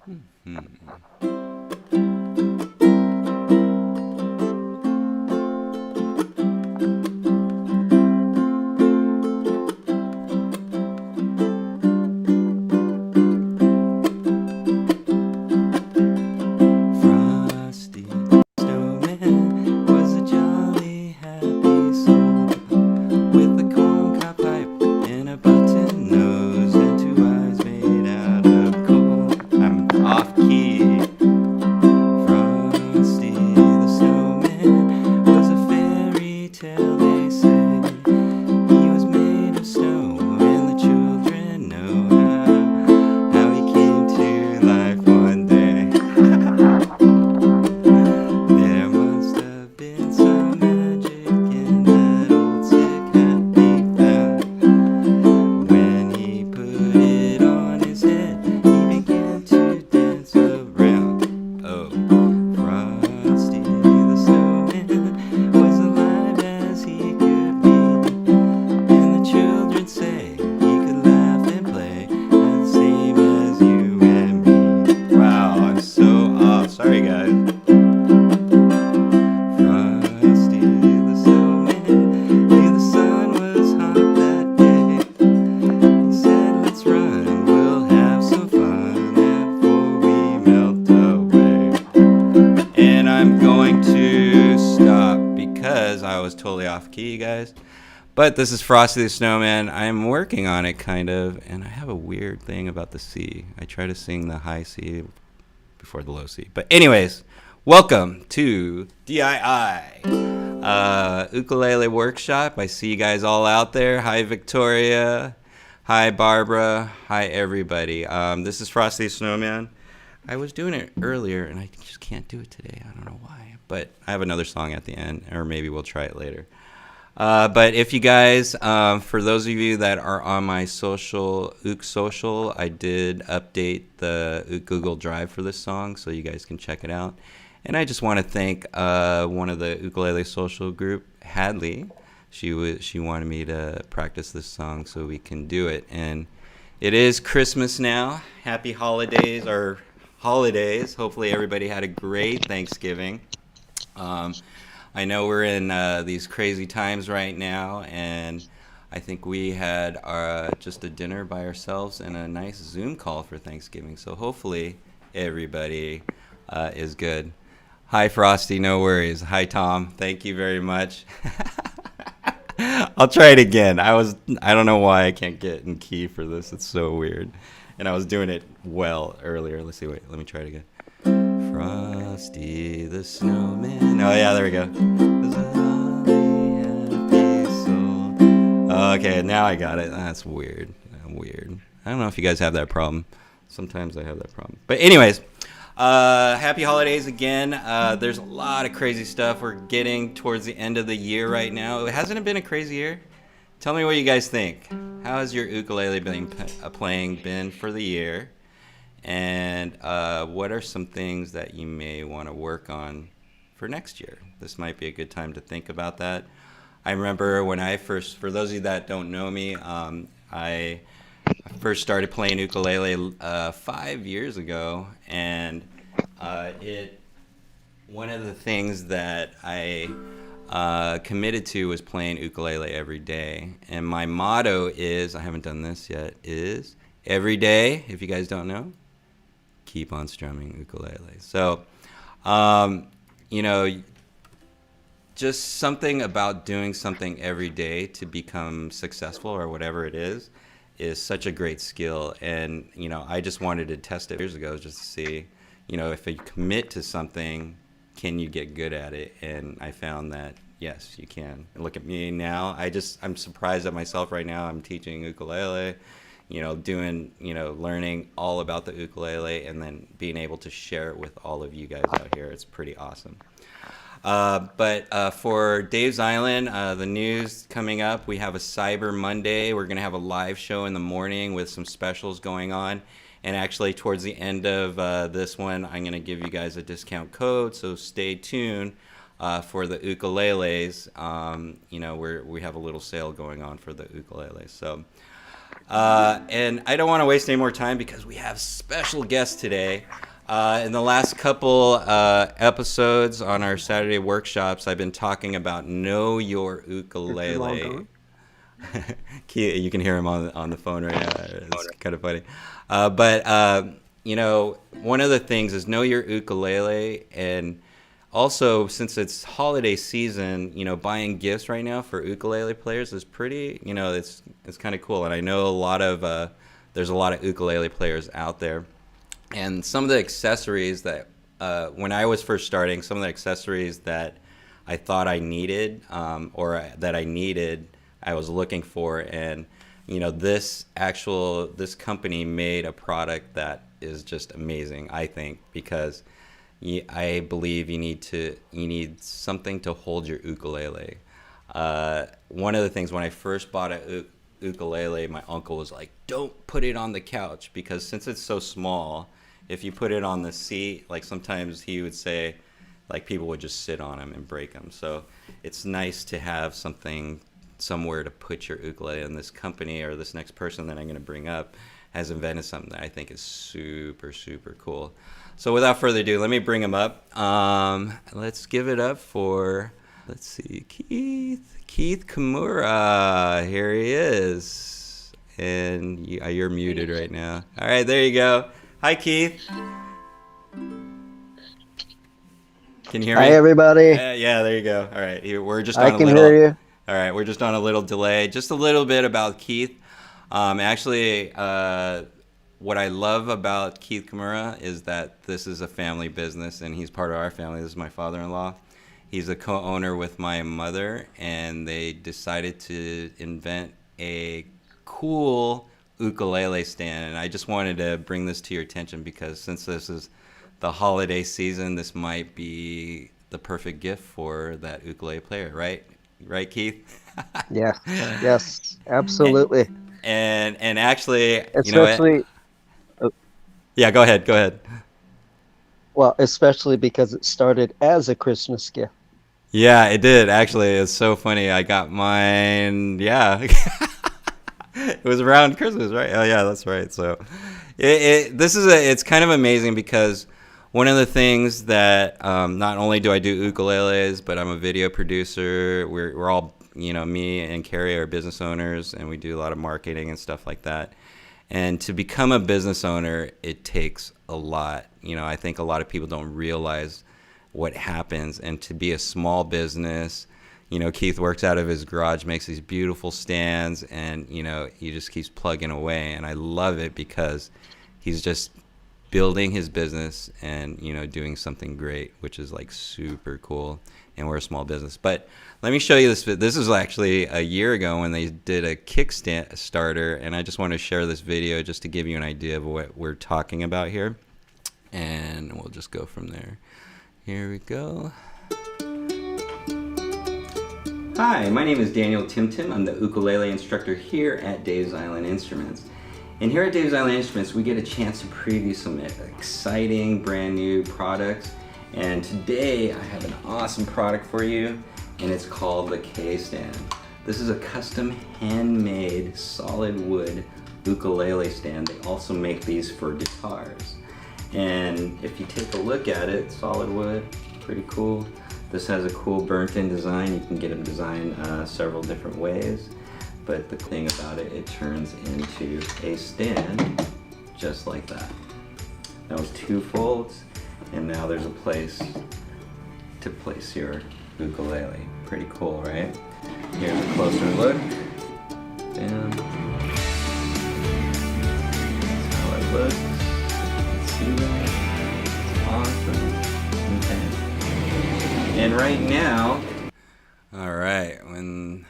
Frosty the Snowman was a jolly happy soul with a corncob pipe and a button nose and two eyes made out of coal. I'm off key. Frosty the Snowman was a fairy tale, they say. He was made of snow, and the children know how he came to life one day. There must have been some magic in that old sick hat he found. When he put it on his head, he began to dance around. Oh, Frosty the Snowman was alive as he could be, and the children say he could laugh and play the same as you and me. Wow, I'm so off. Sorry, guys. Frosty the Snowman knew the sun was hot that day. He said, let's run, we'll have some fun before we melt away. And I'm going to stop because I was totally off key, guys. But this is Frosty the Snowman. I'm working on it, kind of, and I have a weird thing about the C. I try to sing the high C before the low C. But anyways, welcome to DII Ukulele Workshop. I see you guys all out there. Hi, Victoria. Hi, Barbara. Hi, everybody. This is Frosty the Snowman. I was doing it earlier, and I just can't do it today. I don't know why. But I have another song at the end, or maybe we'll try it later. But if you guys, for those of you that are on my social, Ook Social, I did update the Ook Google Drive for this song, so you guys can check it out. And I just want to thank one of the Ukulele Social group, Hadley. She wanted me to practice this song so we can do it. And it is Christmas now. Happy holidays, or holidays. Hopefully everybody had a great Thanksgiving. I know we're in these crazy times right now, and I think we had just a dinner by ourselves and a nice Zoom call for Thanksgiving. So hopefully everybody is good. Hi, Frosty. No worries. Hi, Tom. Thank you very much. I'll try it again. I don't know why I can't get in key for this. It's so weird. And I was doing it well earlier. Let's see. Wait, let me try it again. Frosty the Snowman. Oh, yeah, there we go. Okay, now I got it. That's weird. Weird. I don't know if you guys have that problem. Sometimes I have that problem. But anyways, happy holidays again. There's a lot of crazy stuff. We're getting towards the end of the year right now. Hasn't it been a crazy year? Tell me what you guys think. How has your ukulele playing been for the year? And what are some things that you may want to work on for next year? This might be a good time to think about that. I remember when I first, for those of you that don't know me, I first started playing ukulele 5 years ago, and one of the things that I committed to was playing ukulele every day. And my motto is, I haven't done this yet, is every day, if you guys don't know, keep on strumming ukulele. So, just something about doing something every day to become successful or whatever it is such a great skill. And, I just wanted to test it years ago just to see, if you commit to something, can you get good at it? And I found that, yes, you can. And look at me now. I'm surprised at myself right now. I'm teaching ukulele, learning all about the ukulele and then being able to share it with all of you guys out here. It's pretty awesome. But for Dave's Island, the news coming up, we have a Cyber Monday. We're going to have a live show in the morning with some specials going on. And actually, towards the end of this one, I'm going to give you guys a discount code. So stay tuned for the ukuleles. We have a little sale going on for the ukuleles. So And I don't want to waste any more time because we have special guests today. In the last couple episodes on our Saturday workshops, I've been talking about Know Your Ukulele. You can hear him on the phone right now. It's kind of funny. One of the things is know your ukulele, and also since it's holiday season, buying gifts right now for ukulele players is pretty, it's kind of cool. And I know there's a lot of ukulele players out there, and some of the accessories that when I was first starting, some of the accessories that I thought I needed or that I needed. I was looking for, and this company made a product that is just amazing, I think, because I believe you need something to hold your ukulele. One of the things when I first bought a ukulele, my uncle was like, don't put it on the couch, because since it's so small, if you put it on the seat, like sometimes he would say, like people would just sit on them and break them. So it's nice to have somewhere to put your ukulele, and this company or this next person that I'm going to bring up has invented something that I think is super, super cool. So without further ado, let me bring him up. Let's give it up for, Keith Kimura. Here he is. And you're muted right now. All right, there you go. Hi, Keith. Can you hear me? Hi, everybody. Yeah, there you go. All right, we're just on I can hear you. All right, we're just on a little delay. Just a little bit about Keith. What I love about Keith Kimura is that this is a family business, and he's part of our family. This is my father-in-law. He's a co-owner with my mother, and they decided to invent a cool ukulele stand. And I just wanted to bring this to your attention because since this is the holiday season, this might be the perfect gift for that ukulele player, right? Right, Keith? Yes, absolutely. And actually, Especially, yeah, go ahead. well, especially because it started as a Christmas gift. Yeah, it did. Actually, it's so funny. I got mine. Yeah, it was around Christmas, right? Oh, yeah, that's right. So, it's kind of amazing because one of the things that not only do I do ukuleles, but I'm a video producer. We're all, me and Carrie are business owners, and we do a lot of marketing and stuff like that. And to become a business owner, it takes a lot. I think a lot of people don't realize what happens. And to be a small business, Keith works out of his garage, makes these beautiful stands, and, he just keeps plugging away. And I love it because he's just building his business and doing something great, which is like super cool. And we're a small business. But let me show you this. This is actually a year ago when they did a Kickstarter, and I just want to share this video just to give you an idea of what we're talking about here. And we'll just go from there. Here we go. Hi, my name is Daniel TimTim. I'm the ukulele instructor here at Dave's Island Instruments. And here at Dave's Island Instruments, we get a chance to preview some exciting brand new products. And today I have an awesome product for you, and it's called the K-Stand. This is a custom handmade solid wood ukulele stand. They also make these for guitars. And if you take a look at it, solid wood, pretty cool. This has a cool burnt-in design. You can get them designed several different ways. But the thing about it, it turns into a stand just like that. That was 2 folds, and now there's a place to place your ukulele. Pretty cool, right? Here's a closer look. Down. That's how it looks. See that? It's awesome. Okay. And right now, all right, when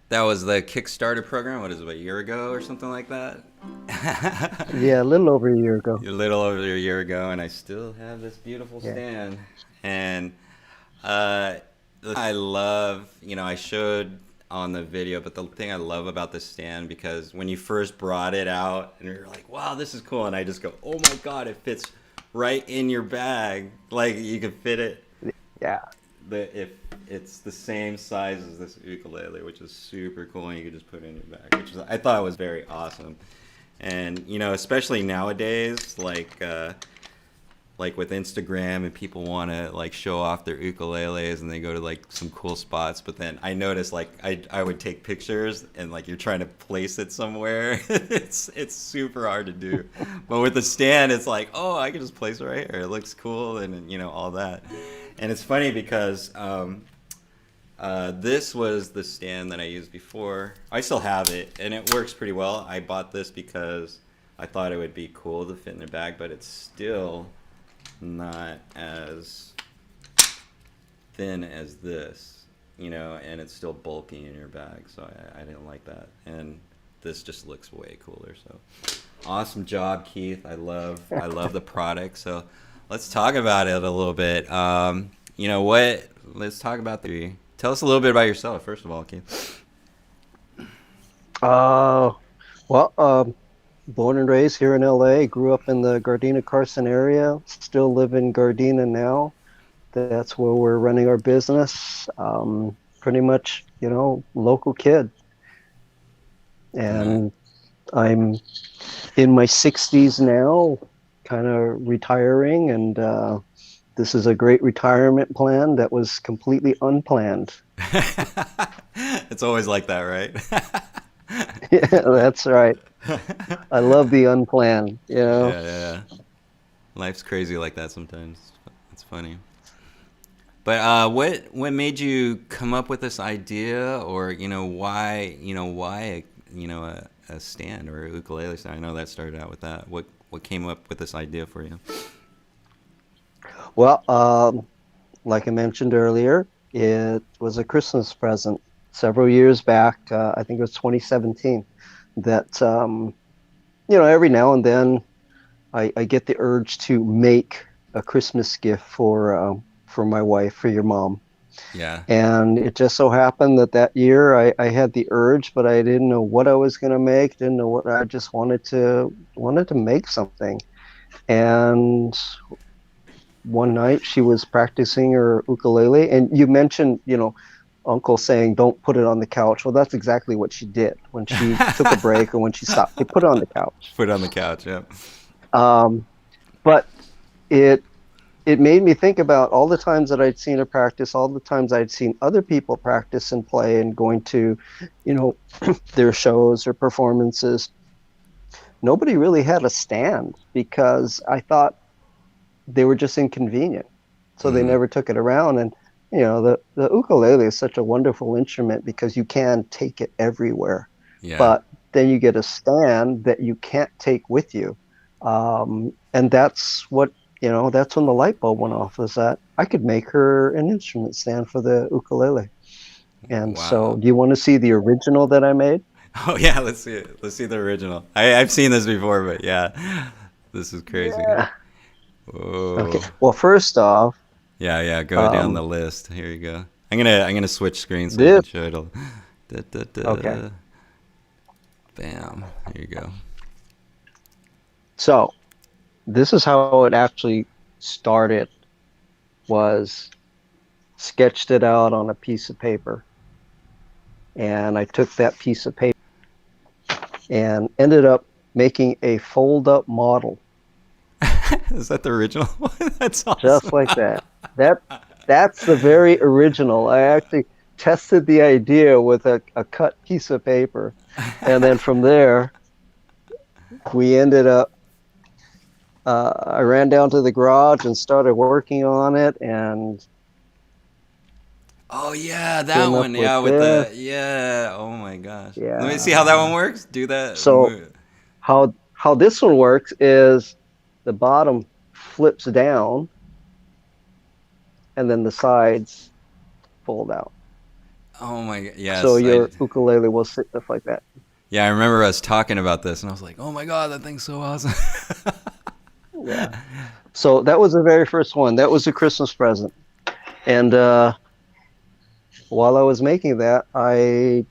that was the Kickstarter program, what is it, a year ago or something like that? Yeah, a little over a year ago. A little over a year ago, and I still have this beautiful stand. And I love, I showed on the video, but the thing I love about this stand, because when you first brought it out and you're like, wow, this is cool, and I just go, oh my God, it fits right in your bag. Like you could fit it. Yeah. If it's the same size as this ukulele, which is super cool, and you can just put it in your bag, which is, I thought was very awesome. And especially nowadays, like with Instagram, and people want to like show off their ukuleles, and they go to like some cool spots, but then I noticed like I would take pictures, and like you're trying to place it somewhere. It's super hard to do. But with the stand, it's like, oh, I can just place it right here, it looks cool, and all that. And it's funny because this was the stand that I used before. I still have it, and it works pretty well. I bought this because I thought it would be cool to fit in the bag, but it's still not as thin as this, and it's still bulky in your bag, so I didn't like that. And this just looks way cooler. So awesome job, Keith. I love the product. So let's talk about it a little bit. Let's talk about tell us a little bit about yourself, first of all, Keith. Well, born and raised here in LA, grew up in the Gardena-Carson area, still live in Gardena now. That's where we're running our business. Pretty much, local kid. And I'm in my 60s now, kind of retiring, and this is a great retirement plan that was completely unplanned. It's always like that, right? Yeah, that's right. I love the unplanned, Yeah. Life's crazy like that sometimes. It's funny. But what made you come up with this idea, or why a stand or a ukulele stand? I know that started out with that. What came up with this idea for you? Well, like I mentioned earlier, it was a Christmas present several years back. I think it was 2017. That every now and then I get the urge to make a Christmas gift for my wife, for your mom. Yeah. And it just so happened that year I had the urge, but I didn't know what I was going to make. Didn't know what. I just wanted to make something. And one night she was practicing her ukulele, and you mentioned, Uncle saying don't put it on the couch. Well, that's exactly what she did when she took a break or when she stopped. They put it on the couch. Put it on the couch, yeah. But it made me think about all the times that I'd seen her practice, all the times I'd seen other people practice and play, and going to, their shows or performances. Nobody really had a stand because I thought they were just inconvenient, so they never took it around. And the ukulele is such a wonderful instrument because you can take it everywhere. Yeah. But then you get a stand that you can't take with you, and that's what that's when the light bulb went off. Was that I could make her an instrument stand for the ukulele. And Wow. So, do you want to see the original that I made? Oh yeah, let's see it. Let's see the original. I've seen this before, but yeah, this is crazy. Yeah. Whoa. Okay. Well, first off. Yeah. Go down the list. Here you go. I'm gonna switch screens so I can show it. Okay. Bam. Here you go. So, this is how it actually started. Was sketched it out on a piece of paper, and I took that piece of paper and ended up making a fold-up model. Is that the original one? That's awesome. Just like that. That's the very original. I actually tested the idea with a cut piece of paper, and then from there, we ended up. I ran down to the garage and started working on it, and oh yeah, that one. Yeah, with the oh my gosh. Yeah. Let me see how that one works. Do that. So how this one works is the bottom flips down, and then the sides fold out. Oh my god. Yes. So your ukulele will sit just like that. Yeah, I remember us talking about this, and I was like, "Oh my god, that thing's so awesome." Yeah. So that was the very first one. That was a Christmas present. And while I was making that, I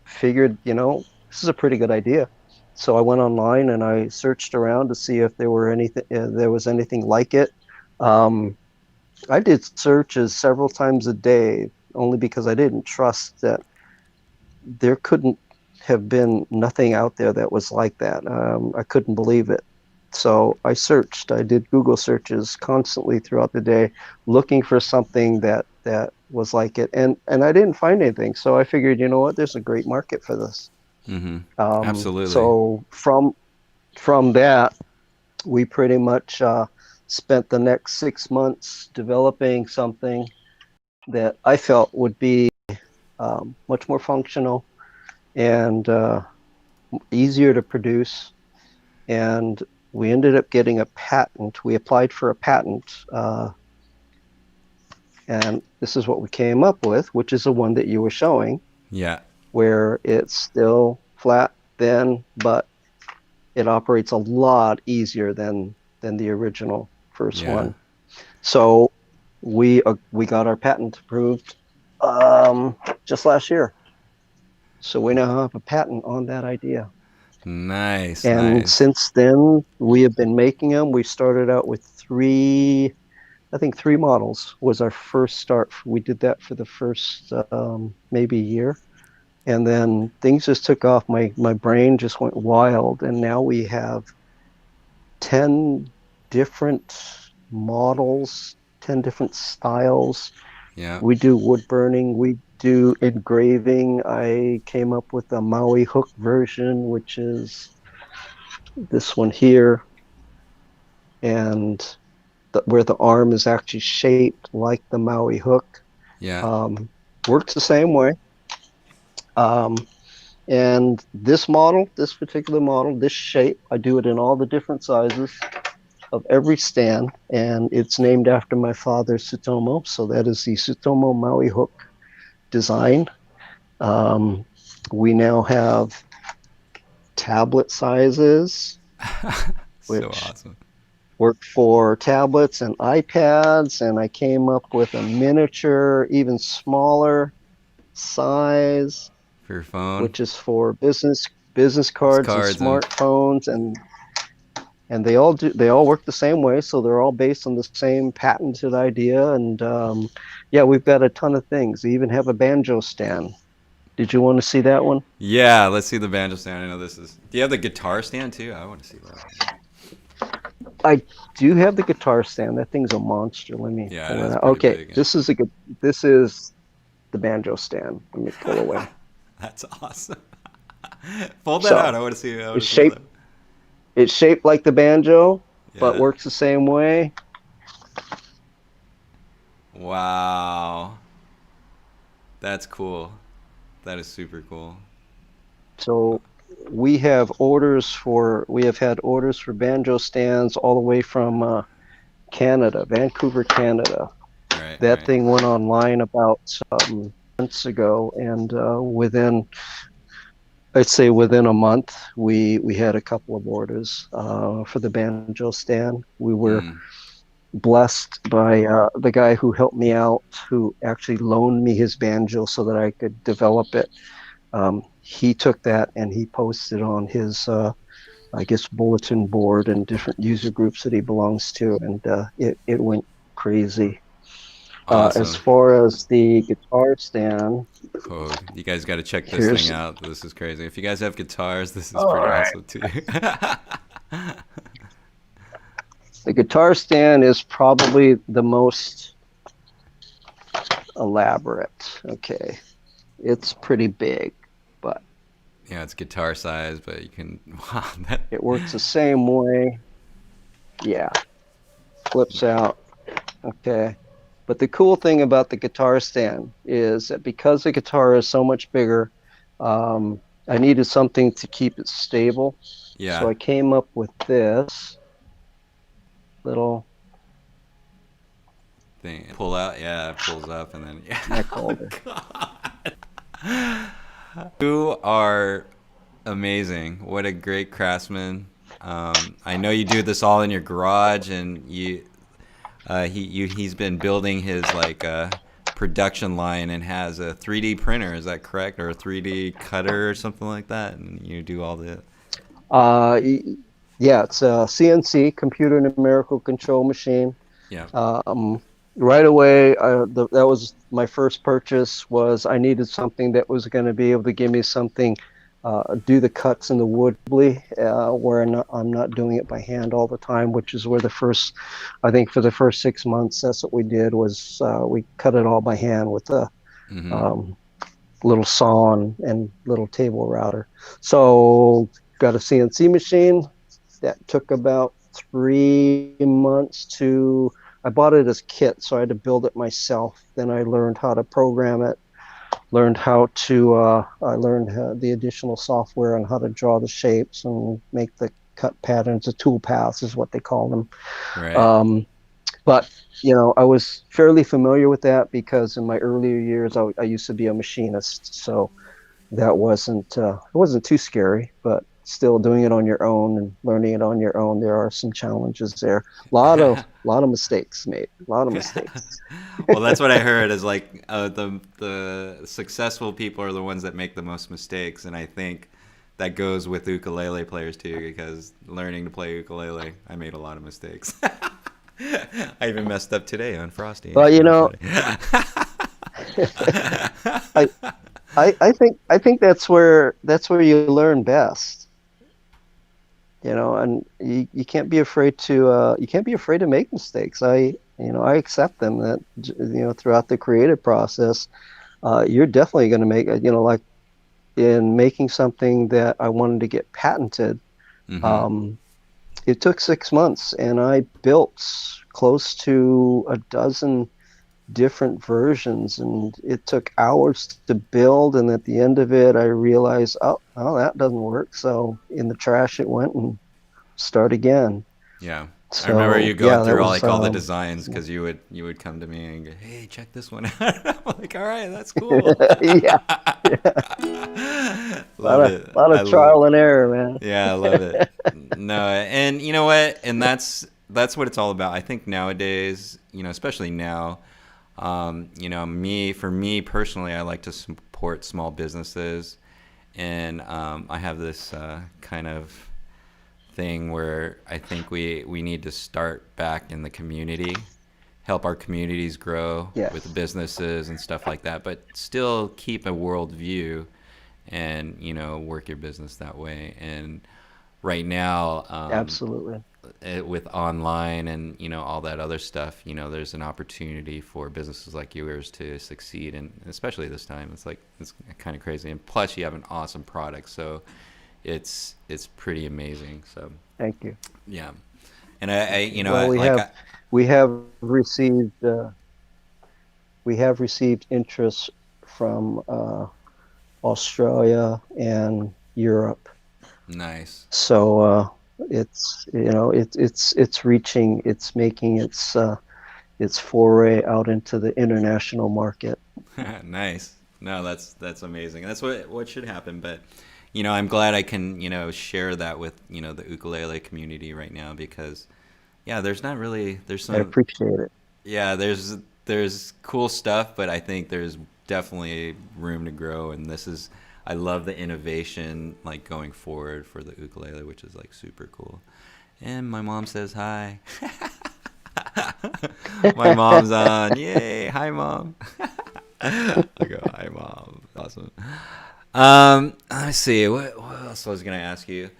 figured, this is a pretty good idea. So I went online and I searched around to see if there was anything like it. I did searches several times a day only because I didn't trust that there couldn't have been nothing out there that was like that. I couldn't believe it. So I searched. I did Google searches constantly throughout the day, looking for something that was like it, and I didn't find anything. So I figured, you know what, there's a great market for this. Mm-hmm. Absolutely. So from that, we pretty much spent the next 6 months developing something that I felt would be much more functional and easier to produce. And we ended up getting a patent. We applied for a patent, and this is what we came up with, which is the one that you were showing, Yeah. where it's still flat, thin, but it operates a lot easier than the original first Yeah. one. So we got our patent approved just last year. So we now have a patent on that idea. Nice. And Nice. since then, we have been making them. We started out with three, I think 3 models was our first start. We did that for the first maybe year. And then things just took off. My brain just went wild. And now we have 10 different models, 10 different styles. Yeah. We do wood burning, we do engraving. I came up with a Maui hook version, which is this one here, and where the arm is actually shaped like the Maui hook. Yeah. Um, Works the same way. Um, and this model, this particular model, this shape, I do it in all the different sizes of every stand, and it's named after my father, Tsutomu. So that is the Tsutomu Maui hook design. Um, we now have tablet sizes, So which awesome. work for tablets and iPads, and I came up with a miniature, even smaller size, For your phone. which is for business It's cards and cards and smartphones, and they all work the same way, so they're all based on the same patented idea. And yeah, we've got a ton of things. We even have a banjo stand. Did you want to see that one? yeah. Let's see the banjo stand. I know this is. Do you have the guitar stand too? I want to see that. I do have the guitar stand. That thing's a monster. Let me Yeah, it pull it is out. pretty Okay, big. this is the banjo stand. Let me pull away. That's awesome. Fold that out. So I want to see. I want it's to see shaped that. it's shaped like the banjo, but Yeah. works the same way. Wow. That's cool. That is super cool. So we have had orders for banjo stands all the way from Canada, Vancouver, Canada. Right. That Right. thing went online about months ago, and I'd say within a month, we had a couple of orders for the banjo stand. We were Mm. blessed by the guy who helped me out, who actually loaned me his banjo so that I could develop it. He took that and he posted on his, I guess, bulletin board and different user groups that he belongs to, and it went crazy. As Awesome. far as the guitar stand, Oh, you guys got to check this thing here's out. This is crazy. If you guys have guitars, this is all pretty right. awesome too. The guitar stand is probably the most elaborate. Okay, it's pretty big, but yeah, it's guitar size, but you can. Wow, that. it works the same way. Yeah, flips out. Okay. But the cool thing about the guitar stand is that because the guitar is so much bigger, I needed something to keep it stable. So Yeah. I came up with this little Thing pull out. Yeah, it pulls up and then yeah. neck Oh holder. God. You are amazing. What a great craftsman. I know you do this all in your garage, and he's been building his like production line and has a 3D printer. Is that correct, or a 3D cutter or something like that? And you do all the. Uh, yeah, it's a CNC, computer numerical control machine. Yeah. Um, right away, that was my first purchase. Was I needed something that was going to be able to give me something, do the cuts in the wood, where I'm not doing it by hand all the time, which is where I think for the first 6 months, that's what we did was we cut it all by hand with a Mm-hmm. um, little saw and little table router. So got a CNC machine that took about 3 months to. I bought it as kit, so I had to build it myself. Then I learned how to program it, learned how to. I learned the additional software on how to draw the shapes and make the cut patterns. The tool paths is what they call them. Right. Um, but I was fairly familiar with that because in my earlier years, I used to be a machinist, so that wasn't too scary, but still doing it on your own and learning it on your own, there are some challenges there. Lot of mistakes made. A lot of mistakes. Well, that's what I heard is like the successful people are the ones that make the most mistakes, and I think that goes with ukulele players too. Because learning to play ukulele, I made a lot of mistakes. I even messed up today on Frosty. It's But pretty funny. I I think that's where you learn best. And you can't be afraid to make mistakes. I accept them that throughout the creative process, you're definitely going to make like in making something that I wanted to get patented. Mm-hmm. Um, it took 6 months, and I built close to a dozen different versions, and it took hours to build. And at the end of it, I realized, oh, that doesn't work. So in the trash it went, and start again. Yeah. I remember So you going yeah, that through was all the designs because you would come to me and go, "Hey, check this one out." I'm like, "All right, that's cool." yeah, yeah, Love it. a lot I of love. trial and error, man. Yeah, I love it. No, and you know what? And that's what it's all about. I think nowadays, especially now, for me personally, I like to support small businesses, and I have this kind of thing where I think we need to start back in the community, help our communities grow with the Yes, businesses and stuff like that, but still keep a world view and work your business that way. And right now, absolutely. with online and all that other stuff, there's an opportunity for businesses like yours to succeed, and especially this time, it's kind of crazy. And plus, you have an awesome product, so it's pretty amazing. So Thank you. yeah, and I Well, we have received interest from Australia and Europe. nice. So it's making its foray out into the international market. Nice. No, that's amazing. That's what should happen. But I'm glad I can share that with the ukulele community right now because yeah, there's I some appreciate it. yeah there's cool stuff, but I think there's definitely room to grow, and I love the innovation like going forward for the ukulele, which is like super cool. And my mom says hi. My mom's on. Yay! Hi, mom. I go, hi, mom. Awesome. Let's see. What else was I gonna ask you?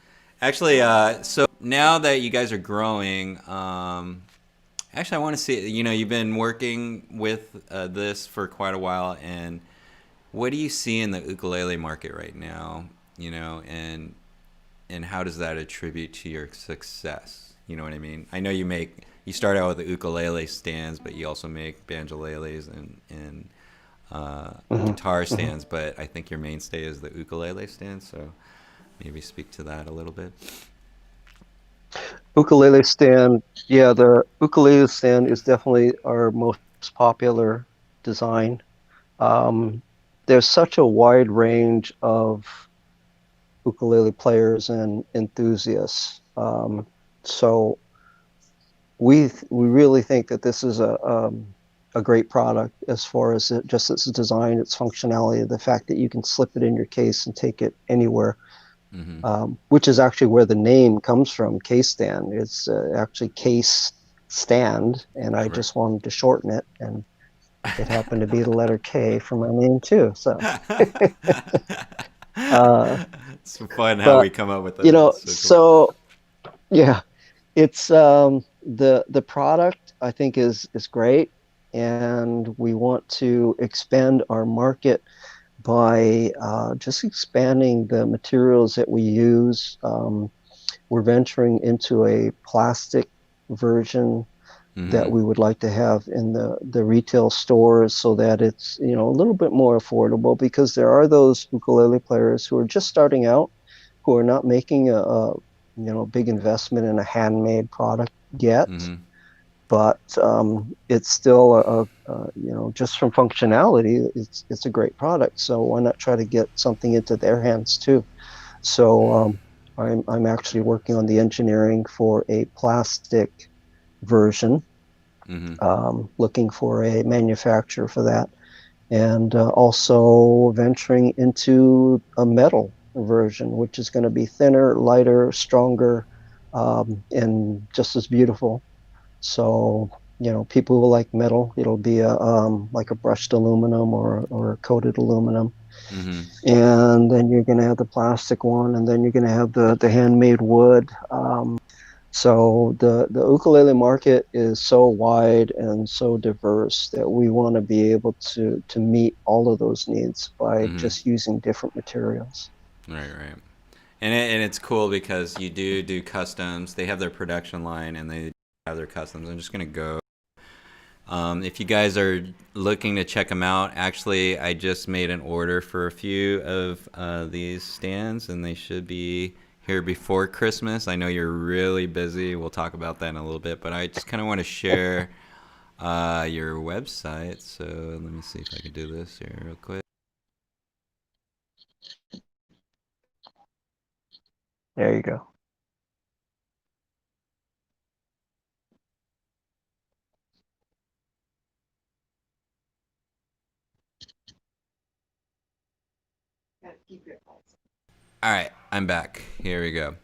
Actually, so now that you guys are growing, actually, I want to see. You've been working with this for quite a while, and what do you see in the ukulele market right now? And how does that attribute to your success? You know what I mean? I know you start out with the ukulele stands, but you also make banjoleles and Hmm. guitar Hmm. stands. But I think your mainstay is the ukulele stand. So maybe speak to that a little bit. Ukulele stand, yeah, the ukulele stand is definitely our most popular design. Um, there's such a wide range of ukulele players and enthusiasts. So we really think that this is a great product as far as just its design, its functionality, the fact that you can slip it in your case and take it anywhere, Mm-hmm. which is actually where the name comes from. Case stand. It's actually case stand, and I Right. just wanted to shorten it, and it happened to be the letter K for my name too. So, uh, It's fun how we but come up with that. It's so cool. so yeah, it's the product I think is great, and we want to expand our market by just expanding the materials that we use. We're venturing into a plastic version that Mm-hmm. we would like to have in the retail stores so that it's, a little bit more affordable, because there are those ukulele players who are just starting out, who are not making a big investment in a handmade product yet, Mm-hmm. but it's still just from functionality, it's a great product. So why not try to get something into their hands too? So I'm actually working on the engineering for a plastic version, Mm-hmm. looking for a manufacturer for that, and also venturing into a metal version, which is going to be thinner, lighter, stronger, and just as beautiful. So, people will like metal. It'll be like a brushed aluminum or a coated aluminum. Mm-hmm. And then you're going to have the plastic one, and then you're going to have the handmade wood. So the ukulele market is so wide and so diverse that we want to be able to meet all of those needs by Mm-hmm. just using different materials. Right, right. And it's cool because you do customs. They have their production line and they have their customs. I'm just gonna go. If you guys are looking to check them out, actually, I just made an order for a few of these stands, and they should be here before Christmas. I know you're really busy. We'll talk about that in a little bit, but I just kind of want to share your website. So let me see if I can do this here real quick. There you go. All right, I'm back. Here we go.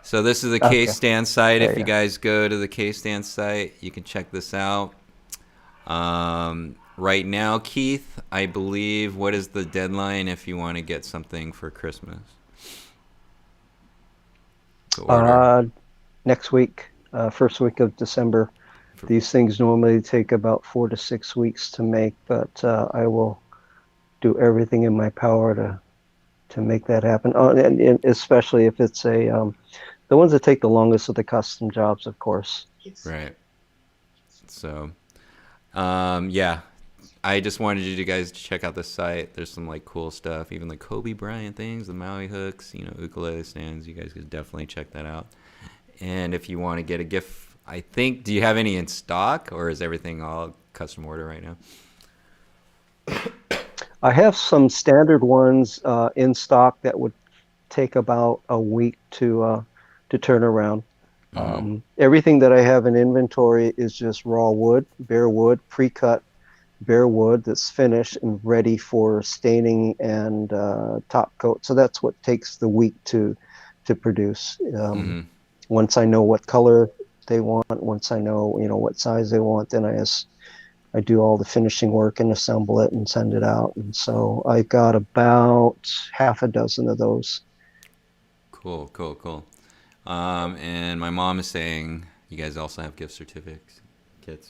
So this is the K Okay, Stand site. there If you you go. guys go to the K Stand site, you can check this out. Right now, Keith, I believe, what is the deadline if you want to get something for Christmas to order? Uh, Next week, first week of December. For, These things normally take about 4 to 6 weeks to make, but I will do everything in my power to make that happen. Oh, and especially if it's the ones that take the longest are the custom jobs, of course. right. So, yeah, I just wanted you guys to check out the site. There's some like cool stuff, even the Kobe Bryant things, the Maui hooks, ukulele stands. You guys could definitely check that out. And if you want to get a gift, I think, do you have any in stock or is everything all custom order right now? I have some standard ones in stock that would take about a week to turn around. Mm-hmm. Everything that I have in inventory is just raw wood, bare wood, pre-cut bare wood that's finished and ready for staining and top coat. So that's what takes the week to produce. Mm-hmm. Once I know what color they want, once I know what size they want, then I do all the finishing work and assemble it and send it out. And so I got about half a dozen of those. Cool, cool, cool. And my mom is saying you guys also have gift certificates.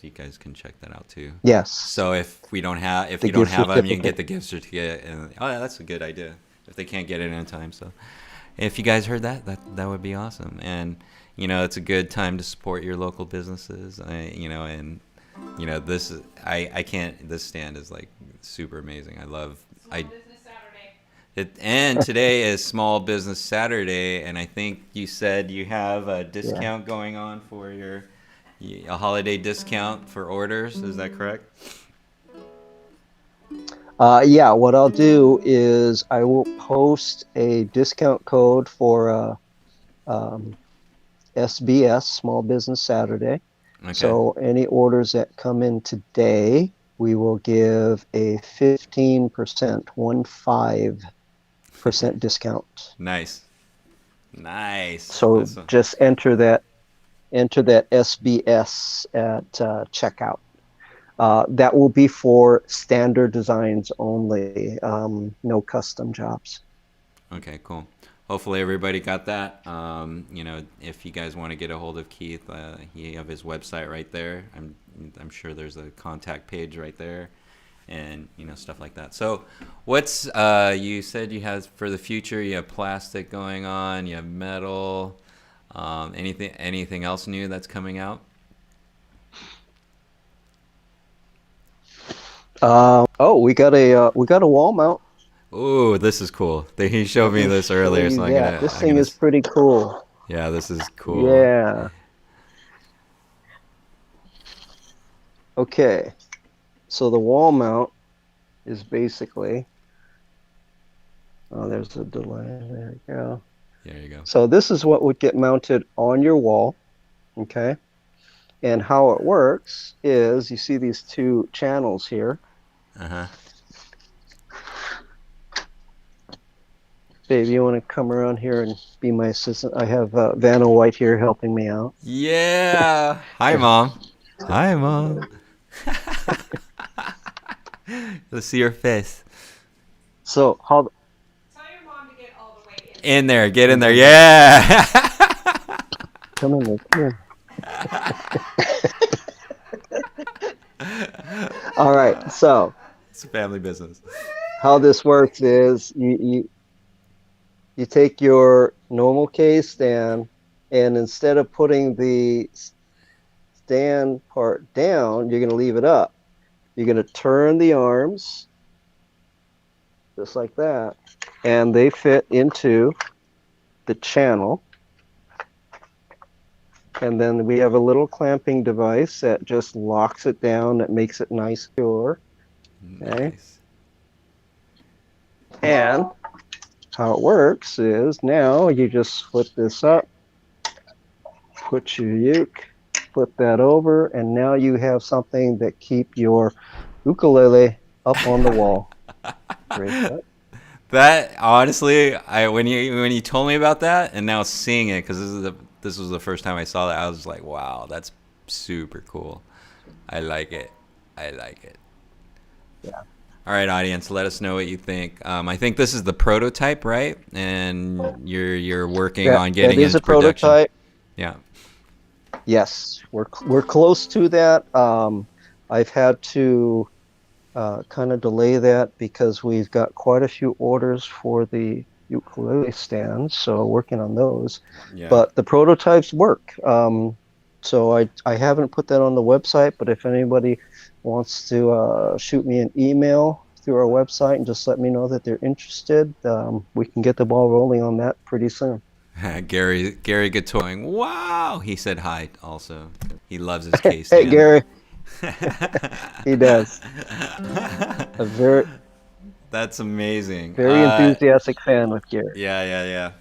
You guys can check that out too. Yes, So if the you don't gift have them, you can get certificate. the gift certificate. And oh, yeah, that's a good idea. If they can't get it in time, so if you guys heard that, that would be awesome. And it's a good time to support your local businesses. And this is I can't. This stand is like super amazing. I love. I and today is Small Business Saturday, and I think you said you have a Yeah. discount going on for a holiday discount for orders. Is that correct? Yeah, what I'll do is I will post a discount code for SBS, Small Business Saturday. Okay. So any orders that come in today, we will give a 15%, 15% discount. Nice. Nice. So That's just enter that enter that SBS at checkout. That will be for standard designs only, no custom jobs. Okay, cool. Hopefully everybody got that. If you guys want to get a hold of Keith, you have his website right there. I'm sure there's a contact page right there, and stuff like that. So, what's you said you have for the future? You have plastic going on. You have metal. Anything else new that's coming out? We got a wall mount. Ooh, this is cool. He showed me this earlier, so This thing is pretty cool. Yeah, this is cool. Yeah. Okay. So the wall mount is basically. Oh, there's a delay. There you go. There you go. So this is what would get mounted on your wall. Okay. And how it works is you see these two channels here. Uh-huh. Dave, you want to come around here and be my assistant? I have Vanna White here helping me out. Yeah. Hi, Mom. Hi, Mom. Let's see your face. So how? Tell your mom to get all the way in there. Get in there. Yeah. Come in there. Come here. All right. So It's a family business. how this works is you take your normal case stand, and instead of putting the stand part down, you're going to leave it up. You're going to turn the arms just like that, and they fit into the channel. And then we have a little clamping device that just locks it down, that makes it nice and secure. Okay. Nice. And how it works is now you just flip this up, put your uke, flip that over, and now you have something that keep your ukulele up on the wall. That honestly, when you told me about that, and now seeing it, because this was the first time I saw that, I was like, wow, that's super cool. I like it. Yeah. All right, audience, let us know what you think. I think this is the prototype, right? And you're working on getting it is into a prototype. Yeah. Yes, we're close to that. I've had to kind of delay that because we've got quite a few orders for the ukulele stands, so working on those. Yeah. But the prototypes work. So I haven't put that on the website, but if anybody wants to shoot me an email through our website and just let me know that they're interested, we can get the ball rolling on that pretty soon. Gary Gatoing. Wow, he said hi also. He loves his case stand. Hey, Gary. He does. That's amazing. Very enthusiastic fan with Gary. Yeah.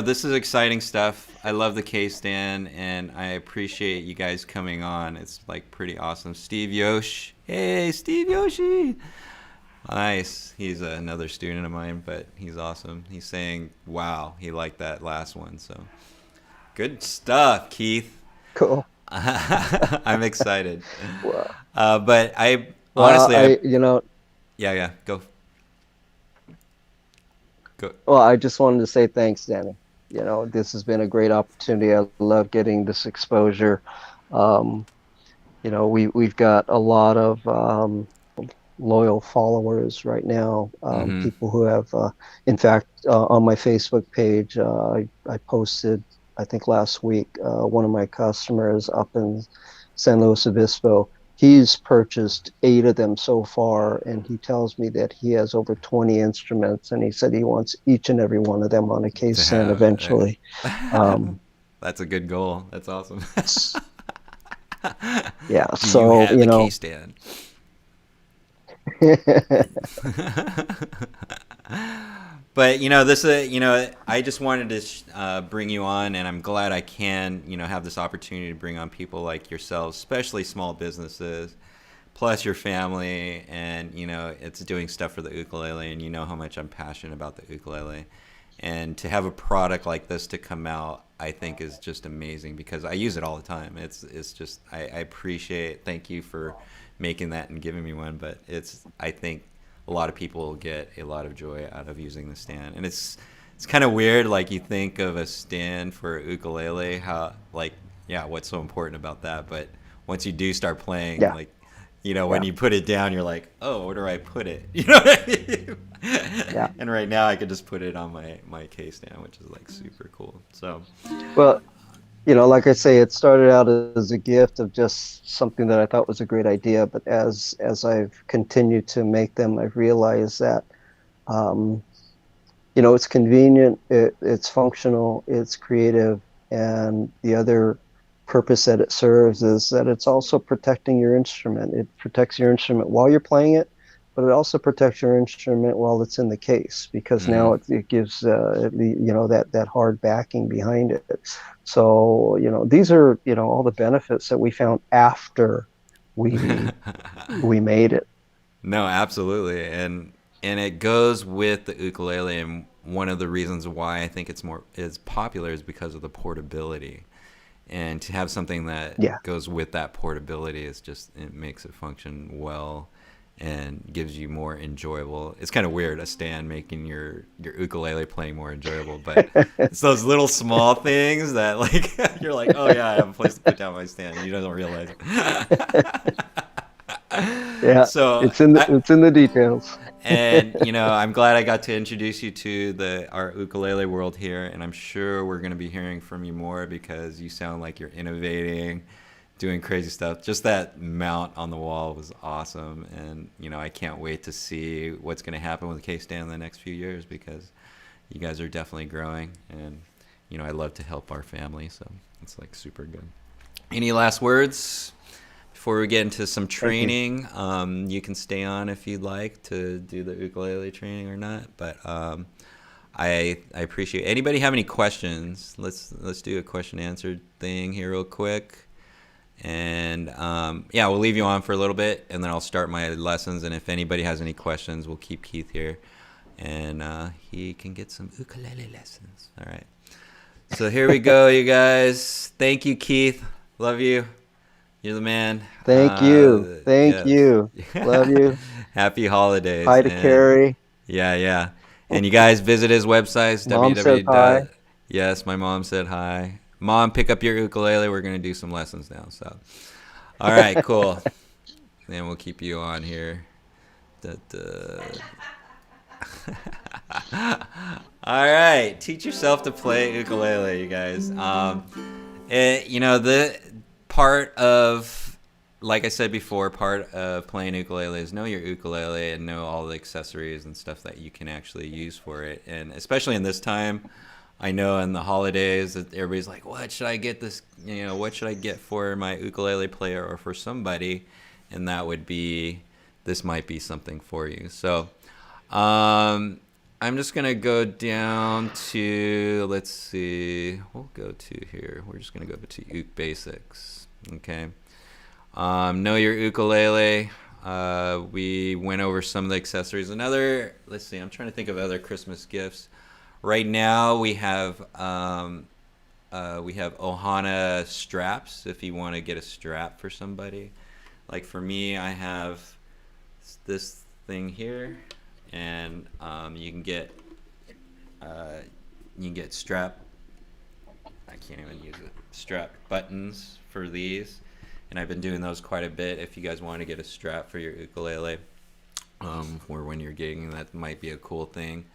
This is exciting stuff. I love the case stand, and I appreciate you guys coming on. It's like pretty awesome. Steve Yosh. Hey, Steve Yoshi. Nice. He's another student of mine, but he's awesome. He's saying, wow, he liked that last one. So good stuff, Keith. Cool. I'm excited. Wow. But I honestly, yeah, go. Well, I just wanted to say thanks, Danny. This has been a great opportunity. I love getting this exposure. We've got a lot of loyal followers right now. People who have, in fact, on my Facebook page, I posted, I think last week, one of my customers up in San Luis Obispo. He's purchased 8 of them so far, and he tells me that he has over 20 instruments, and he said he wants each and every one of them on a case stand eventually. That's a good goal. That's awesome. Yeah. Do so you have the case stand? But this I just wanted to bring you on, and I'm glad I can have this opportunity to bring on people like yourselves, especially small businesses, plus your family, and it's doing stuff for the ukulele, and how much I'm passionate about the ukulele, and to have a product like this to come out, I think is just amazing because I use it all the time. It's just I appreciate. Thank you for making that and giving me one. But I think a lot of people get a lot of joy out of using the stand, and it's kind of weird. Like you think of a stand for ukulele, how like yeah, what's so important about that? But once you do start playing, Yeah. like when you put it down, you're like, oh, where do I put it? You know what I mean? Yeah. And right now I could just put it on my case stand, which is like super cool. So Well, like I say, it started out as a gift of just something that I thought was a great idea. But as I've continued to make them, I've realized that, it's convenient, it's functional, it's creative, and the other purpose that it serves is that it's also protecting your instrument. It protects your instrument while you're playing it, but it also protects your instrument while it's in the case, because now it gives that hard backing behind it. So these are all the benefits that we found after we made it. no, absolutely, and it goes with the ukulele, and one of the reasons why I think it's popular is because of the portability. And to have something that goes with that portability it makes it function well and gives you more enjoyable. It's kind of weird, a stand making your ukulele playing more enjoyable, but it's those little small things that like you're like, oh yeah, I have a place to put down my stand. You don't realize it. Yeah, so it's in the details. And I'm glad I got to introduce you to our ukulele world here, and I'm sure we're going to be hearing from you more because you sound like you're innovating, doing crazy stuff. Just that mount on the wall was awesome, and I can't wait to see what's going to happen with K-Stand in the next few years because you guys are definitely growing, and I love to help our family, so it's like super good. Any last words? Before we get into some training, you can stay on if you'd like to do the ukulele training or not. But I appreciate it. Anybody have any questions? Let's do a question answer thing here real quick. And we'll leave you on for a little bit, and then I'll start my lessons. And if anybody has any questions, we'll keep Keith here, and he can get some ukulele lessons. All right. So here we go, you guys. Thank you, Keith. Love you. You're the man. Thank you. Thank you. Love you. Happy holidays. Hi to Carrie. Yeah. And you guys visit his website. Mom said hi. Yes, my mom said hi. Mom, pick up your ukulele. We're going to do some lessons now. So, all right, cool. Then we'll keep you on here. All right. Teach yourself to play ukulele, you guys. The part of, like I said before, part of playing ukulele is know your ukulele and know all the accessories and stuff that you can actually use for it. And especially in this time, I know in the holidays that everybody's like, what should I get what should I get for my ukulele player or for somebody? And that would be, this might be something for you. So I'm just going to go down to, let's see, we'll go to here. We're just going to go to Ukulele Basics. Okay. Know your ukulele. We went over some of the accessories. Let's see, I'm trying to think of other Christmas gifts. Right now we have Ohana straps if you want to get a strap for somebody. Like for me, I have this thing here, and you can get strap. I can't even use it. Strap buttons for these, and I've been doing those quite a bit. If you guys want to get a strap for your ukulele, or when you're gigging, that might be a cool thing.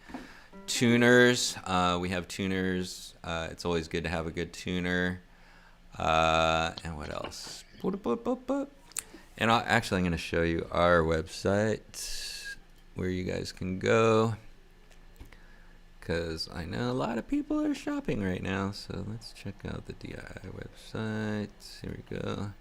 Tuners, we have tuners. It's always good to have a good tuner. And what else? And I'm going to show you our website where you guys can go, because I know a lot of people are shopping right now. So let's check out the DI website. Here we go.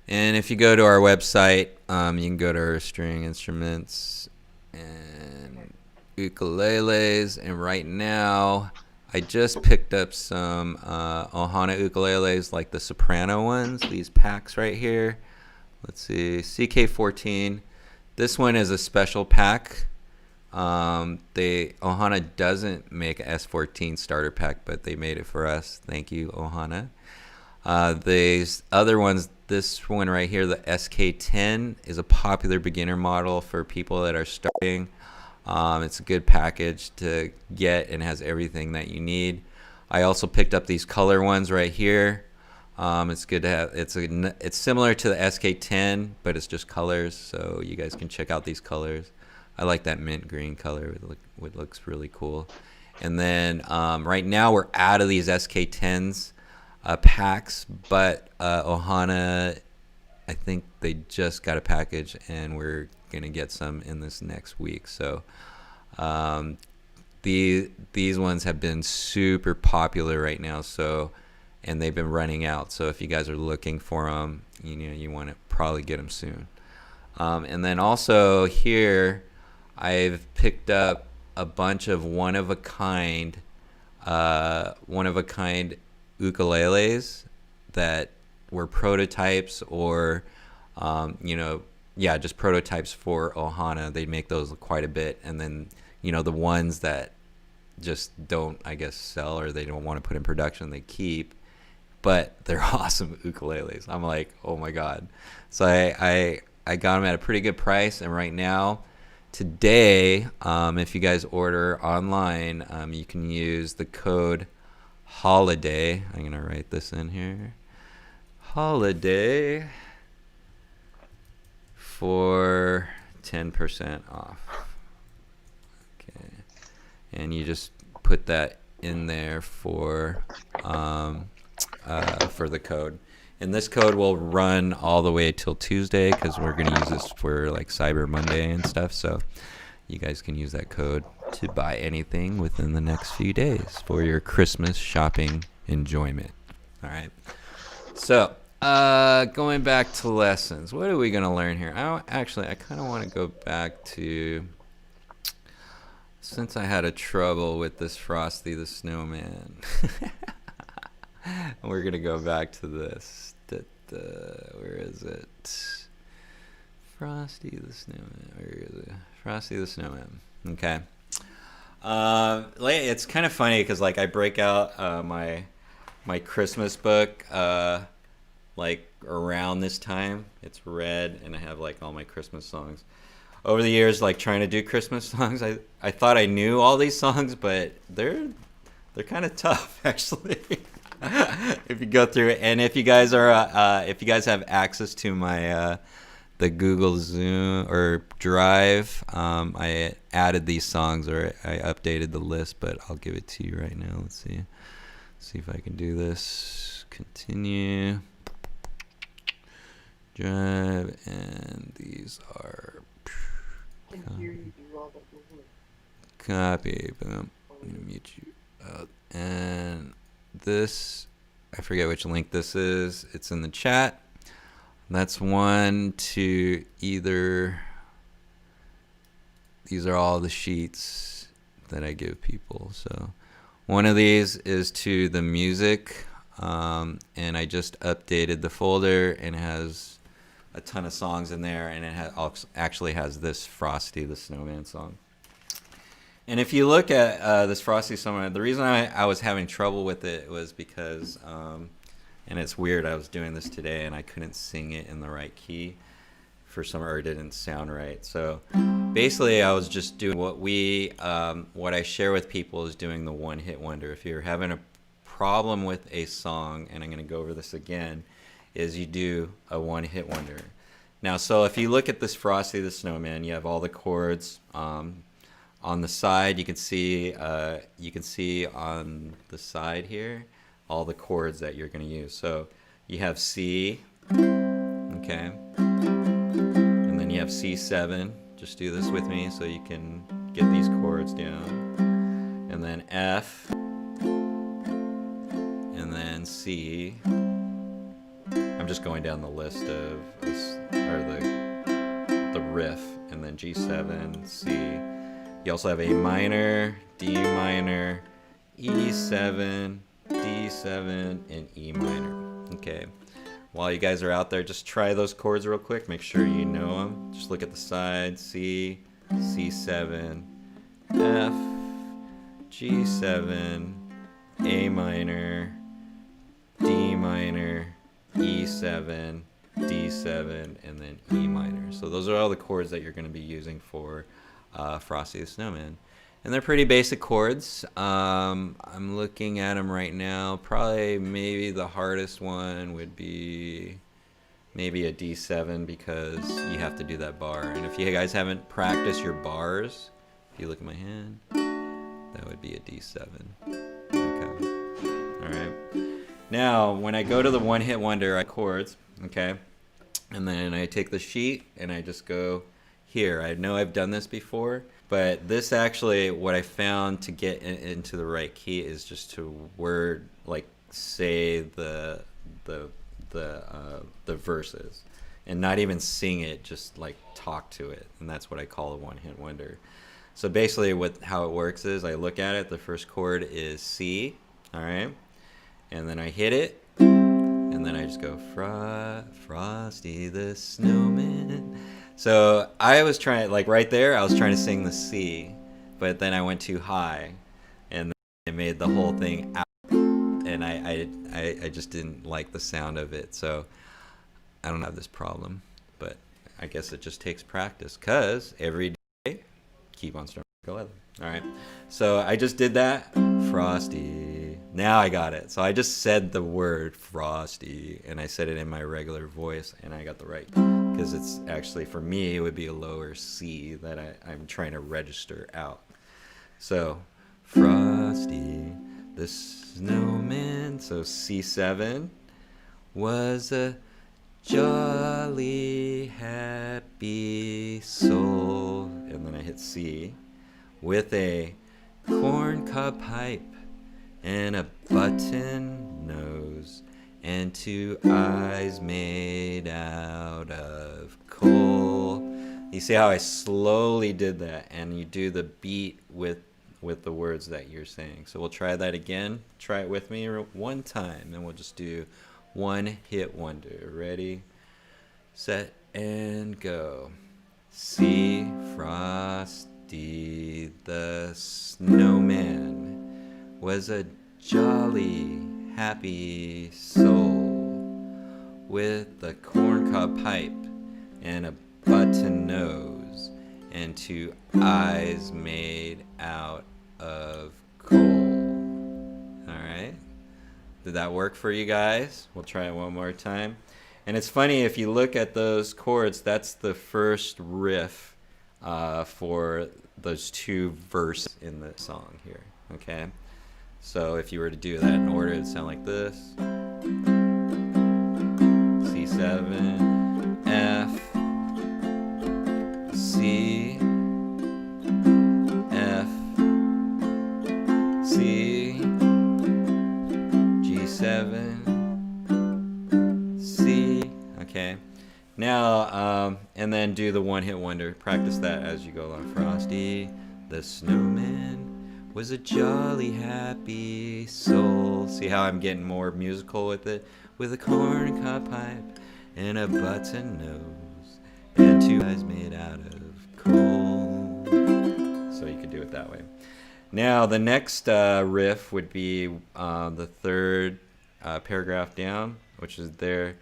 And if you go to our website, you can go to our string instruments and ukuleles. And right now, I just picked up some Ohana ukuleles, like the soprano ones, these packs right here. Let's see, CK14. This one is a special pack. Ohana doesn't make a S14 starter pack, but they made it for us. Thank you, Ohana. These other ones, this one right here, the SK10, is a popular beginner model for people that are starting. It's a good package to get and has everything that you need. I also picked up these color ones right here. It's good to have. It's similar to the SK10, but it's just colors, so you guys can check out these colors. I like that mint green color. It looks really cool. And then right now we're out of these SK10s packs, but Ohana, I think they just got a package, and we're gonna get some in this next week. So these ones have been super popular right now. So, and they've been running out. So if you guys are looking for them, you want to probably get them soon. And then also here, I've picked up a bunch of one of a kind ukuleles that were prototypes, or just prototypes for Ohana. They make those quite a bit, and then the ones that just don't, I guess, sell, or they don't want to put in production, they keep. But they're awesome ukuleles. I'm like, oh my god. So I got them at a pretty good price, and right now, today, if you guys order online, you can use the code HOLIDAY. I'm gonna write this in here. HOLIDAY for 10% off. Okay, and you just put that in there for the code. And this code will run all the way till Tuesday, because we're going to use this for like Cyber Monday and stuff. So you guys can use that code to buy anything within the next few days for your Christmas shopping enjoyment. All right. So going back to lessons, what are we going to learn here? I kind of want to go back to, since I had a trouble with this Frosty the Snowman. We're going to go back to this. Where is it? Frosty the Snowman. Where is it? Frosty the Snowman. Okay. It's kind of funny because like I break out my Christmas book like around this time. It's red, and I have like all my Christmas songs. Over the years, like trying to do Christmas songs, I thought I knew all these songs, but they're kind of tough actually. If you go through it, and if you guys have access to my the Google Zoom or Drive, I added these songs, or I updated the list, but I'll give it to you right now. Let's see if I can do this. Continue. Drive, and these are copy. Boom. I'm gonna mute you out. And this, I forget which link this is. It's in the chat. That's one to either. These are all the sheets that I give people. So one of these is to the music, and I just updated the folder, and it has a ton of songs in there, and it actually has this Frosty the Snowman song. And if you look at this Frosty Snowman, the reason I was having trouble with it was because, and it's weird, I was doing this today and I couldn't sing it in the right key or it didn't sound right. So basically I was just doing what I share with people is doing the one-hit wonder. If you're having a problem with a song, and I'm going to go over this again, is you do a one-hit wonder. Now, so if you look at this Frosty the Snowman, you have all the chords. On the side, you can see on the side here all the chords that you're going to use. So you have C, okay, and then you have C7. Just do this with me so you can get these chords down. And then F, and then C. I'm just going down the list of the riff, and then G7, C. You also have A minor, D minor, E7, D7, and E minor. Okay. While you guys are out there, just try those chords real quick. Make sure you know them. Just look at the side. C, C7, F, G7, A minor, D minor, E7, D7, and then E minor. So those are all the chords that you're going to be using for Frosty the Snowman. And they're pretty basic chords. I'm looking at them right now. Probably maybe the hardest one would be maybe a D7 because you have to do that bar. And if you guys haven't practiced your bars, if you look at my hand, that would be a D7. Okay. All right. Now, when I go to the one-hit wonder chords, okay, and then I take the sheet and I just go here. I know I've done this before, but this actually, what I found to get into the right key is just to say the verses, and not even sing it, just like talk to it, and that's what I call a one-hit wonder. So basically, how it works is I look at it. The first chord is C, all right, and then I hit it, and then I just go Frosty the Snowman. So I was trying, like right there, I was trying to sing the C, but then I went too high, and then it made the whole thing out, and I just didn't like the sound of it. So I don't have this problem, but I guess it just takes practice, because every day, keep on strumming together. All right, so I just did that, Frosty. Now I got it. So I just said the word Frosty, and I said it in my regular voice, and I got the right, because it's actually, for me, it would be a lower C that I'm trying to register out. So Frosty the Snowman, so C7, was a jolly happy soul, and then I hit C, with a corncob pipe and a button nose and two eyes made out of coal. You see how I slowly did that, and you do the beat with the words that you're saying. So we'll try that again. Try it with me one time, and we'll just do one hit wonder. Ready, set, and go. See Frosty the Snowman was a jolly happy soul with a corncob pipe and a button nose and two eyes made out of coal. All right, did that work for you guys? We'll try it one more time. And it's funny, if you look at those chords, that's the first riff for those two verses in the song here. Okay, so if you were to do that in order, it'd sound like this: C7, F, C, F, C, G7, C. Okay, now and then do the one-hit wonder. Practice that as you go along. Frosty the Snowman was a jolly happy soul. See how I'm getting more musical with it? With a corncob pipe and a button nose and two eyes made out of coal. So you could do it that way. Now the next riff would be the third paragraph down, which is there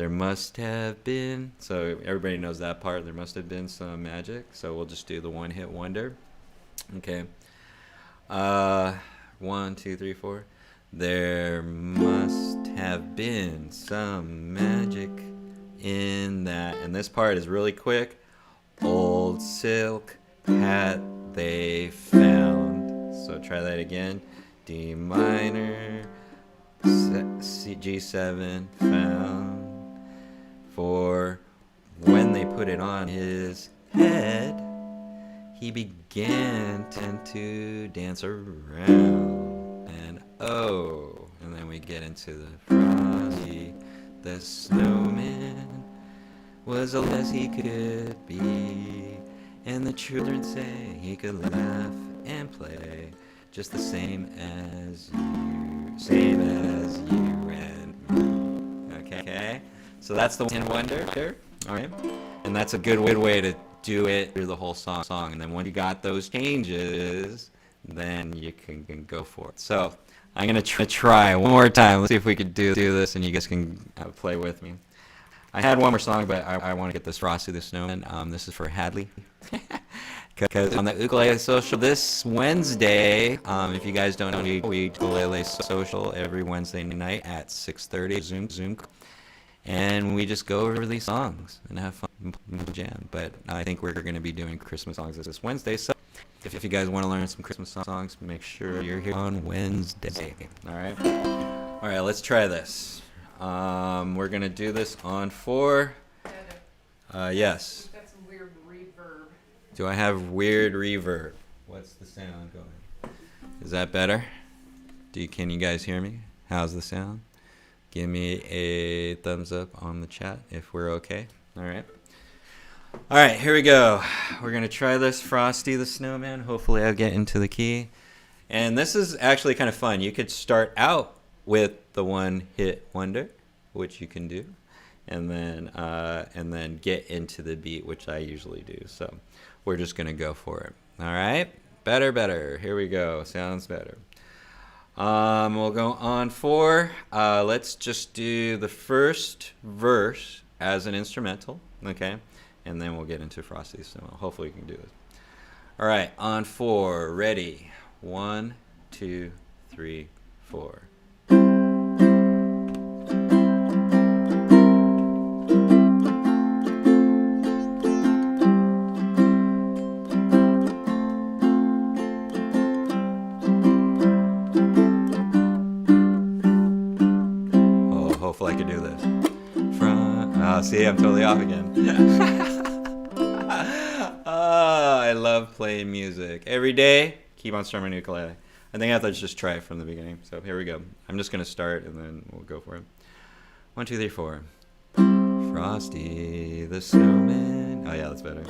must have been. So everybody knows that part. There must have been some magic. So we'll just do the one-hit wonder. Okay. 1, 2, 3, 4. There must have been some magic in that. And this part is really quick. Old silk hat they found. So try that again. D minor, C, G7, found. For when they put it on his head, he began to dance around. And oh, and then we get into the Frosty the Snowman was old as he could be, and the children say he could laugh and play just the same as you and me. Okay, so that's the one wonder. All right, and that's a good way to do it through the whole song. And then when you got those changes, then you can go for it. So I'm going to try one more time. Let's see if we could do this, and you guys can play with me. I had one more song, but I want to get this Frosty the Snowman. This is for Hadley. Because on the Ukulele Social this Wednesday, if you guys don't know, we Ukulele Social every Wednesday night at 6:30, Zoom. And we just go over these songs and have fun and jam. But I think we're going to be doing Christmas songs this Wednesday. So if you guys want to learn some Christmas songs, make sure you're here on Wednesday. All right, let's try this. We're going to do this on 4. Yes. You've got some weird reverb. Do I have weird reverb? What's the sound going? Is that better? Can you guys hear me? How's the sound? Give me a thumbs up on the chat if we're okay. All right, here we go. We're going to try this Frosty the Snowman. Hopefully I'll get into the key. And this is actually kind of fun. You could start out with the one hit wonder, which you can do, and then get into the beat, which I usually do. So we're just going to go for it. All right? Better. Here we go. Sounds better. We'll go on 4. Let's just do the first verse as an instrumental, okay? And then we'll get into Frosty. So hopefully we can do this. All right, on 4. Ready? 1, 2, 3, 4. Hopefully I can do this. See, I'm totally off again. I love playing music. Every day, keep on strumming ukulele. I think I have to just try it from the beginning. So here we go. I'm just going to start, and then we'll go for it. 1, 2, 3, 4. Frosty the Snowman. Oh, yeah, that's better.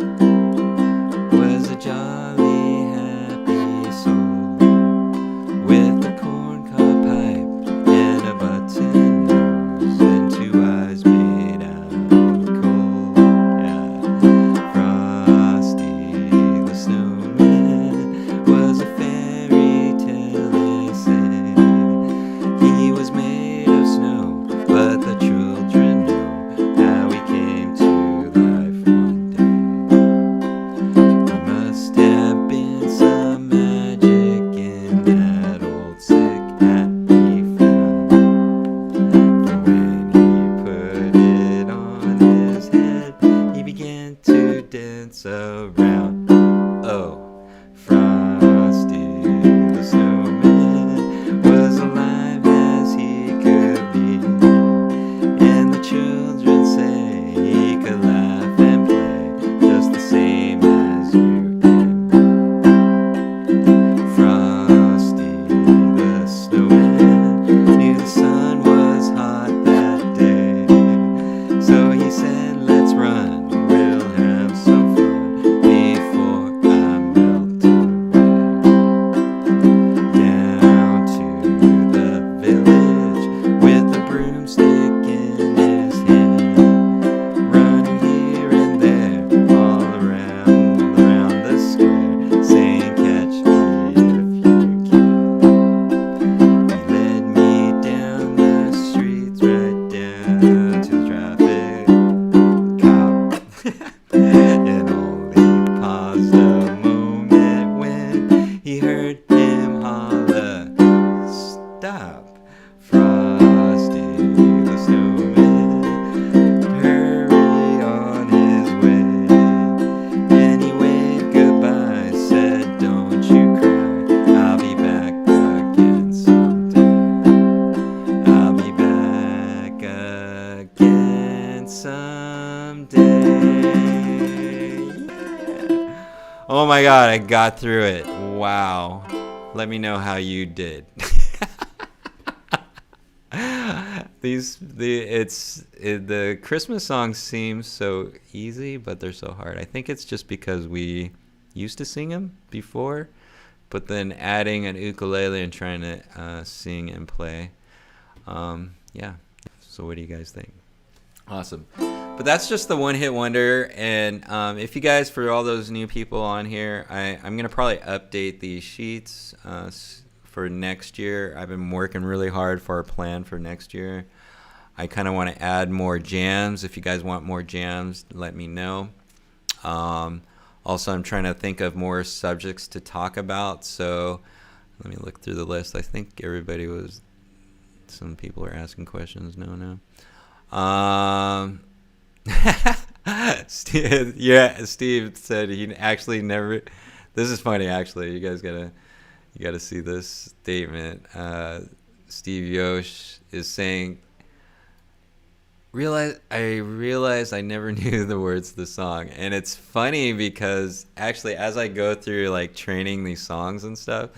Was a jolly, happy soul with a corncob pipe and a button nose and 2 eyes made out of coal. Yeah. Frosty the Snowman was a fairy tale, they say. He was made of snow, but the children know how he came to life one day. There must have been some magic in that old sick hat he found. For when he put it on his head, he began to dance around. Oh, Frosty the Snowman was alive as he could be, and the children say he could laugh and play just the same as you and me. Frosty the Snowman knew the sun was hot that day, so he said, let's run, we'll have some fun before I melt away. Down to the village with a broomstick in his hand, running here and there all around the square, saying, catch me if you can. He led me down the streets, right down to the traffic cop. And only paused a moment when he heard him holler, stop. Frosty the Snowman hurry on his way, and he waved goodbye, said, don't you cry, I'll be back again someday. I'll be back again someday. Yeah. Oh my God, I got through it. Wow. Let me know how you did. The Christmas songs seem so easy, but they're so hard. I think it's just because we used to sing them before, but then adding an ukulele and trying to sing and play. Yeah. So what do you guys think? Awesome. But that's just the one hit wonder. And if you guys, for all those new people on here, I'm going to probably update these sheets for next year. I've been working really hard for our plan for next year. I kind of want to add more jams. If you guys want more jams, let me know. Also, I'm trying to think of more subjects to talk about. So let me look through the list. I think everybody was, some people are asking questions. No. Steve said he actually never, this is funny actually. You guys gotta see this statement. Steve Yosh is saying, I realized I never knew the words to the song. And it's funny because actually as I go through like training these songs and stuff,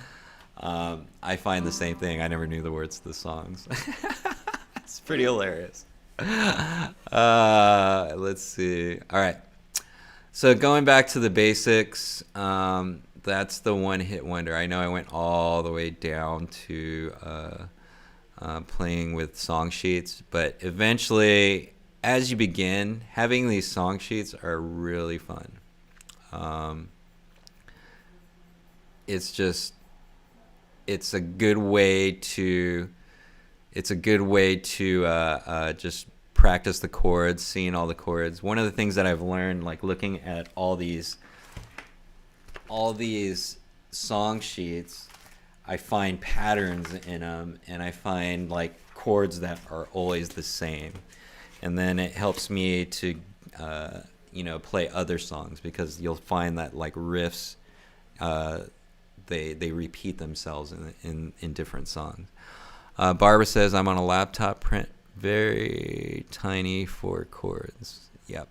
I find the same thing. I never knew the words to the songs. It's pretty hilarious. Let's see. All right. So going back to the basics, that's the one hit wonder. I know I went all the way down to playing with song sheets, but eventually, as you begin, having these song sheets are really fun. It's a good way to just practice the chords, seeing all the chords. One of the things that I've learned, like looking at all these song sheets, I find patterns in them, and I find like chords that are always the same, and then it helps me to play other songs, because you'll find that like riffs, they repeat themselves in different songs. Barbara says, I'm on a laptop, print very tiny for chords. Yep.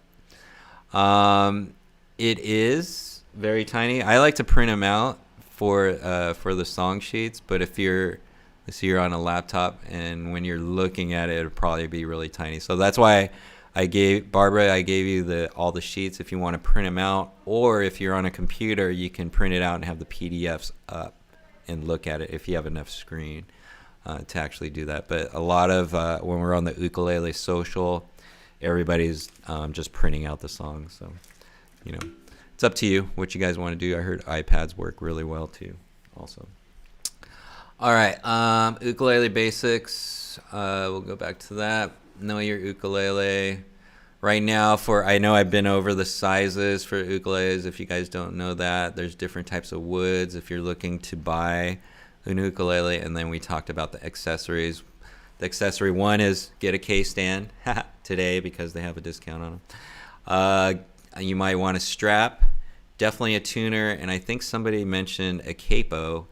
It is very tiny. I like to print them out for the song sheets, but if you're on a laptop and when you're looking at it, it'll probably be really tiny. So that's why I gave you all the sheets if you want to print them out, or if you're on a computer, you can print it out and have the PDFs up and look at it if you have enough screen to actually do that. But a lot of when we're on the Ukulele Social, everybody's just printing out the songs. So, it's up to you what you guys want to do. I heard iPads work really well too, also. All right, Ukulele Basics. We'll go back to that. Know your ukulele. Right now, I know I've been over the sizes for ukuleles. If you guys don't know that, there's different types of woods if you're looking to buy an ukulele. And then we talked about the accessories. The accessory one is get a case stand today because they have a discount on them. You might want a strap, definitely a tuner, and I think somebody mentioned a capo,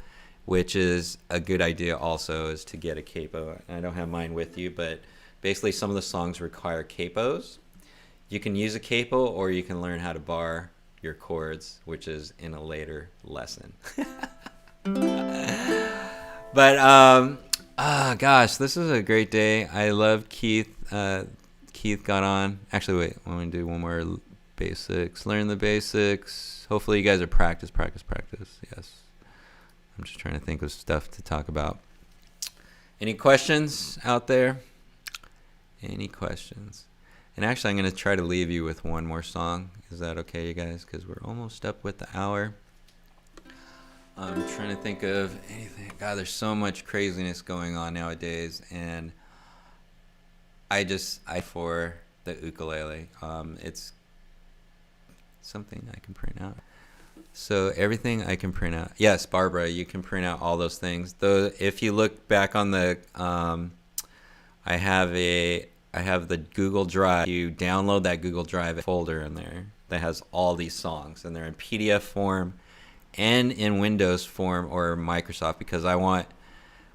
which is a good idea also, is to get a capo. I don't have mine with you, but basically some of the songs require capos. You can use a capo, or you can learn how to bar your chords, which is in a later lesson. But gosh, this is a great day. I love Keith. Keith got on. Actually, wait, I'm going to do one more basics. Learn the basics. Hopefully you guys are practice. Yes. I'm just trying to think of stuff to talk about. Any questions out there? Any questions? And actually, I'm going to try to leave you with one more song. Is that okay, you guys? Because we're almost up with the hour. I'm trying to think of anything. God, there's so much craziness going on nowadays, and I for the ukulele. It's something I can print out. So everything I can print out. Yes, Barbara, you can print out all those things. Though, if you look back on the, I have the Google Drive. You download that Google Drive folder in there that has all these songs, and they're in PDF form and in Windows form or Microsoft, because I want,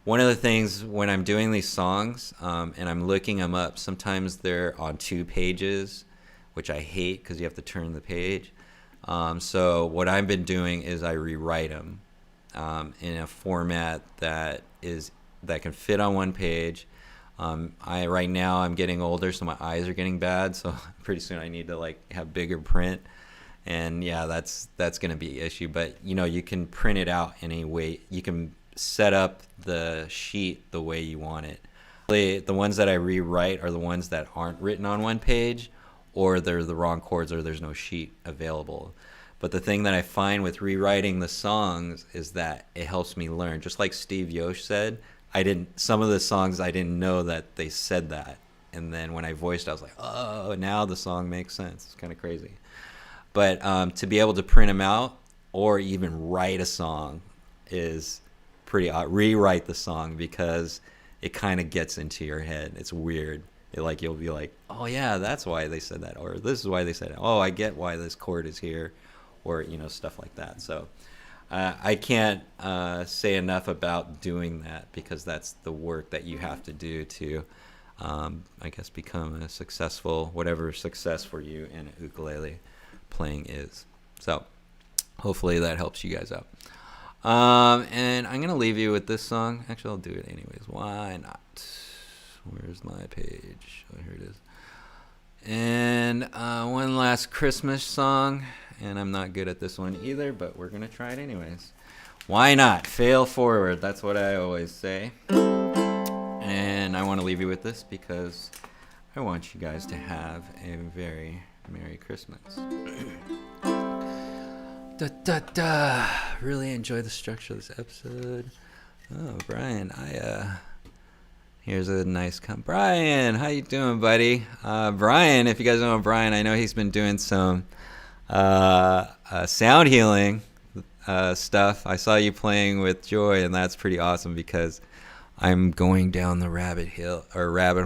one of the things when I'm doing these songs and I'm looking them up, sometimes they're on 2 pages, which I hate because you have to turn the page. So what I've been doing is I rewrite them in a format that can fit on 1 page. Right now I'm getting older, so my eyes are getting bad. So pretty soon I need to have bigger print, and yeah, that's going to be an issue. But you can print it out any way. You can set up the sheet the way you want it. The ones that I rewrite are the ones that aren't written on one page, or they're the wrong chords, or there's no sheet available. But the thing that I find with rewriting the songs is that it helps me learn. Just like Steve Yosh said, some of the songs I didn't know that they said that. And then when I voiced, I was like, oh, now the song makes sense. It's kind of crazy. But to be able to print them out or even write a song is pretty odd. Rewrite the song, because it kind of gets into your head. It's weird. You'll be like, oh yeah, that's why they said that, or this is why they said it. Oh, I get why this chord is here, or stuff like that. So I can't say enough about doing that, because that's the work that you have to do to, I guess, become a successful, whatever success for you in ukulele playing is. So hopefully that helps you guys out. And I'm gonna leave you with this song. Actually, I'll do it anyways. Why not? Where's my page? Oh, here it is. And one last Christmas song, and I'm not good at this one either, but we're gonna try it anyways. Why not? Fail forward. That's what I always say. And I want to leave you with this because I want you guys to have a very Merry Christmas. Da, da, da. Really enjoy the structure of this episode. Oh, Brian, here's a nice Brian, how you doing, buddy? Brian, if you guys know Brian, I know he's been doing some sound healing stuff. I saw you playing with Joy, and that's pretty awesome, because I'm going down the rabbit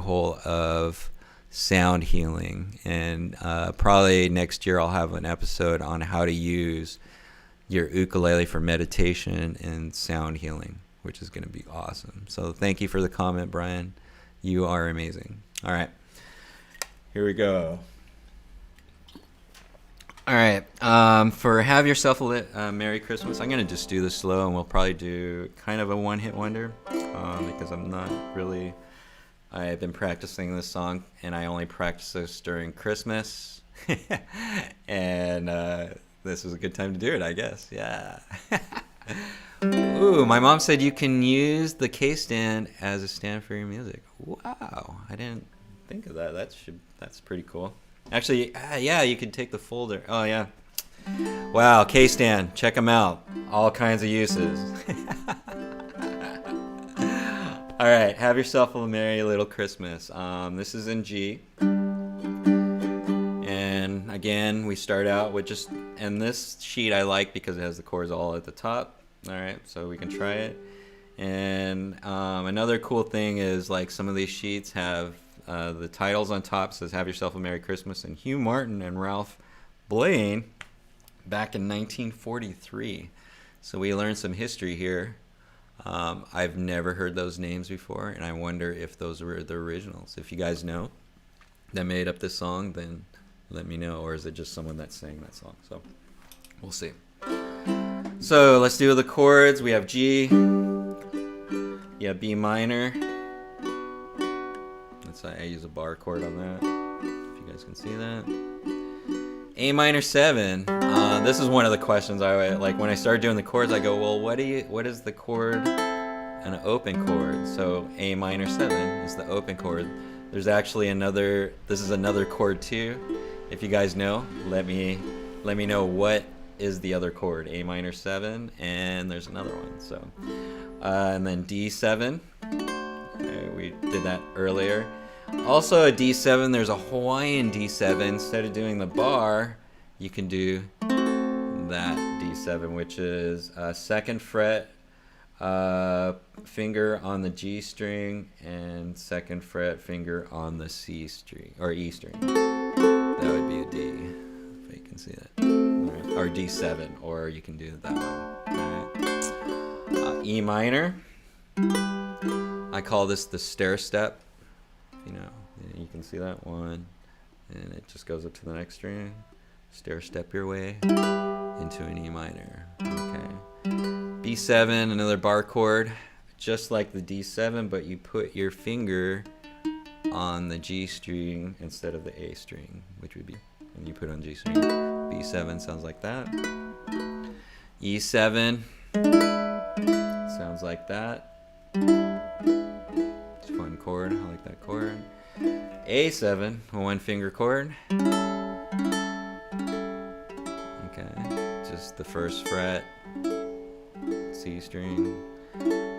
hole of sound healing, and probably next year I'll have an episode on how to use your ukulele for meditation and sound healing, which is going to be awesome. So thank you for the comment, Brian. You are amazing. All right, here we go. All right, for Have Yourself a Merry Christmas, I'm going to just do this slow, and we'll probably do kind of a one-hit wonder, because I've been practicing this song, and I only practice this during Christmas, and this is a good time to do it, I guess. Yeah. Ooh, my mom said you can use the case stand as a stand for your music. Wow, I didn't think of that. That's pretty cool. Actually, yeah, you could take the folder. Oh yeah. Wow, case stand. Check them out. All kinds of uses. All right, Have Yourself a Merry Little Christmas. This is in G. And again, we start out with and this sheet I like because it has the chords all at the top. All right, so we can try it. And another cool thing is, like, some of these sheets have the titles on top. Says Have Yourself a Merry Christmas, and Hugh Martin and Ralph Blaine back in 1943. So we learned some history here. I've never heard those names before, and I wonder if those were the originals. If you guys know that made up this song, then let me know. Or is it just someone that sang that song? So we'll see. So let's do the chords. We have G. Yeah, B minor. I use a bar chord on that, if you guys can see that. A minor 7. This is one of the questions I like when I started doing the chords. I go, well, what is the chord, an open chord? So A minor 7 is the open chord. There's actually this is another chord too. If you guys know, let me know what is the other chord. A minor 7, and there's another one. So and then D7. We did that earlier. Also a D7, there's a Hawaiian D7. Instead of doing the bar, you can do that D7, which is a 2nd fret finger on the G string and 2nd fret finger on the C string, or E string. That would be a D, if you can see that. Right. Or D7, or you can do that one. All right. E minor. I call this the stair step. You can see that one, and it just goes up to the next string. Stair step your way into an E minor. Okay. B7, another bar chord, just like the D7, but you put your finger on the G string instead of the A string, which would be, and you put on G string. B7 sounds like that. E7 sounds like that. It's fun chord. I like that chord. A7, a 1-finger chord. Okay, just the first fret, C string,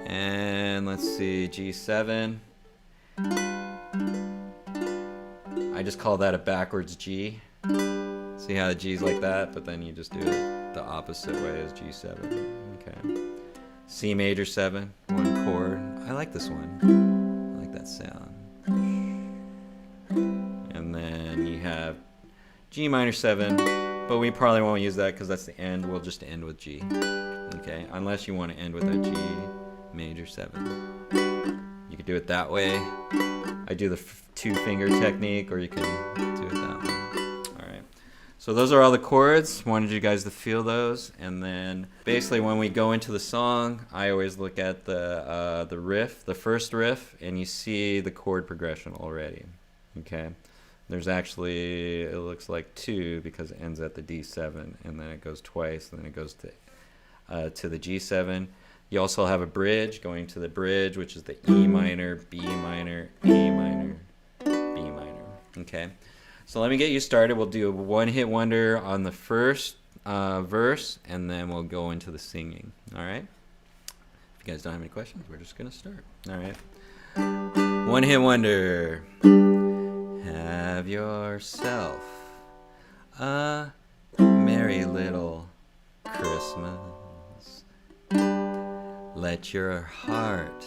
and let's see, G7. I just call that a backwards G. See how the G's like that, but then you just do it the opposite way as G7. Okay. C major 7, 1 chord. I like this one. I like that sound. And then you have G minor 7, but we probably won't use that because that's the end. We'll just end with G. Okay, unless you want to end with a G major 7. You could do it that way. I do the 2-finger technique, or you can do it that way. So those are all the chords. Wanted you guys to feel those, and then basically when we go into the song, I always look at the riff, the first riff, and you see the chord progression already. Okay, there's actually, it looks like 2 because it ends at the D7, and then it goes twice, and then it goes to the G7. You also have a bridge going to the bridge, which is the E minor, B minor, A minor, B minor. Okay. So let me get you started. We'll do a one-hit wonder on the first verse, and then we'll go into the singing. All right? If you guys don't have any questions, we're just going to start. All right? One-hit wonder. Have yourself a merry little Christmas. Let your heart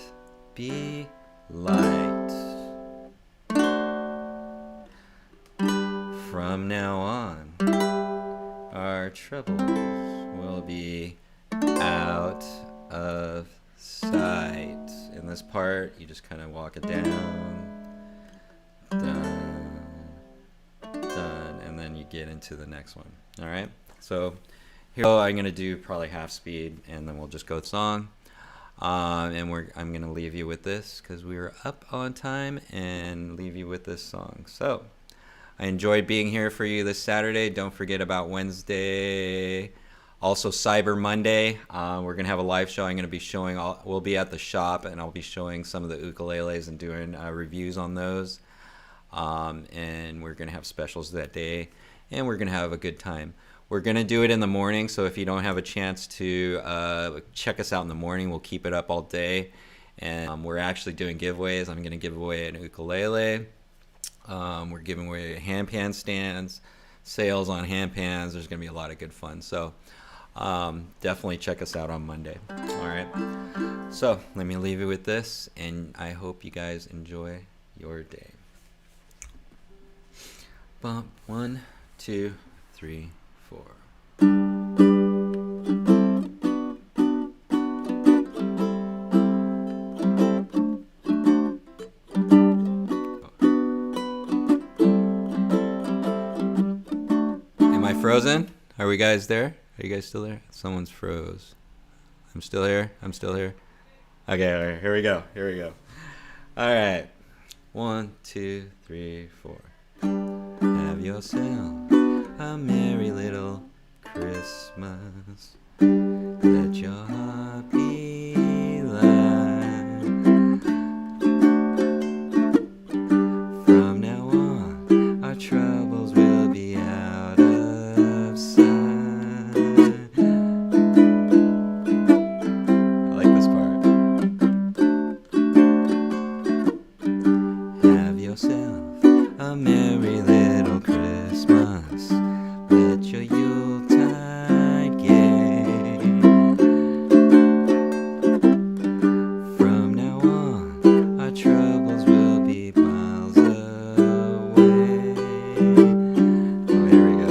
be light. From now on, our troubles will be out of sight. In this part, you just kind of walk it down, done, done, and then you get into the next one. All right? So here I'm going to do probably half speed, and then we'll just go song. And I'm going to leave you with this because we were up on time, and leave you with this song. So I enjoyed being here for you this Saturday. Don't forget about Wednesday. Also Cyber Monday. We're going to have a live show. I'm going to be showing, we'll be at the shop, and I'll be showing some of the ukuleles and doing reviews on those. And we're going to have specials that day, and we're going to have a good time. We're going to do it in the morning, so if you don't have a chance to check us out in the morning, we'll keep it up all day. And we're actually doing giveaways. I'm going to give away an ukulele. We're giving away handpan stands, sales on handpans. There's going to be a lot of good fun. So definitely check us out on Monday. All right. So let me leave you with this, and I hope you guys enjoy your day. Bump 1, 2, 3, 4. Frozen? Are we guys there? Are you guys still there? Someone's froze. I'm still here. I'm still here. Okay, all right, here we go. Here we go. All right. 1, 2, 3, 4. Have yourself a merry little Christmas. Let your heart be light. From now on, our troubles will be out of sight. I like this part. Have yourself a merry little Christmas. Let your Yuletide gay. From now on, our troubles will be miles away. Oh, here we go.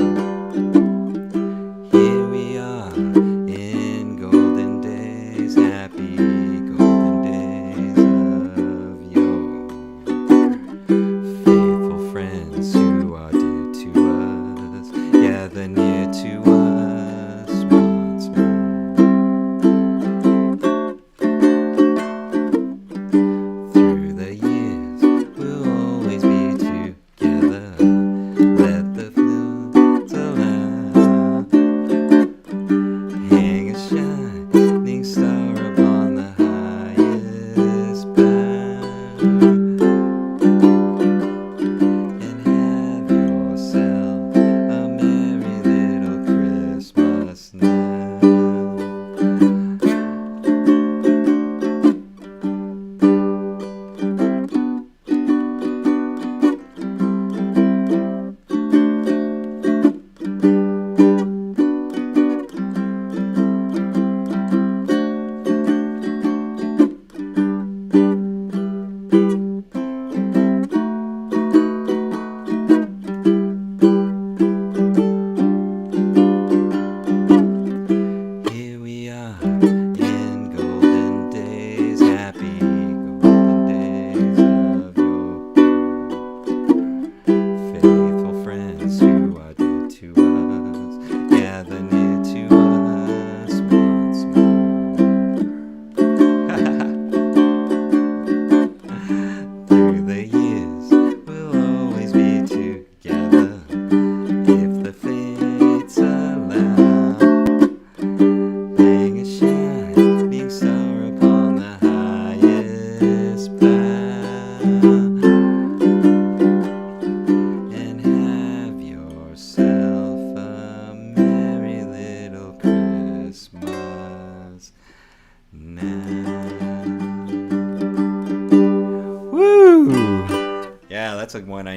Here we are in golden days, happy golden days of yore. Faithful friends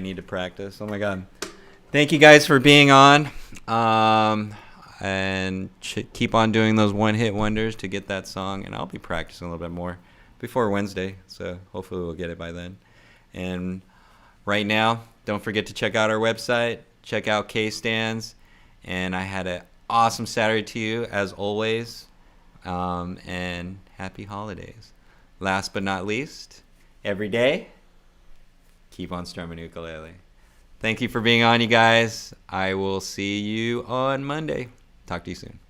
need to practice. Oh my God. Thank you guys for being on. And keep on doing those one-hit wonders to get that song. And I'll be practicing a little bit more before Wednesday. So hopefully we'll get it by then. And right now, don't forget to check out our website. Check out K-Stands. And I had an awesome Saturday to you, as always. And happy holidays. Last but not least, every day, keep on strumming ukulele. Thank you for being on, you guys. I will see you on Monday. Talk to you soon.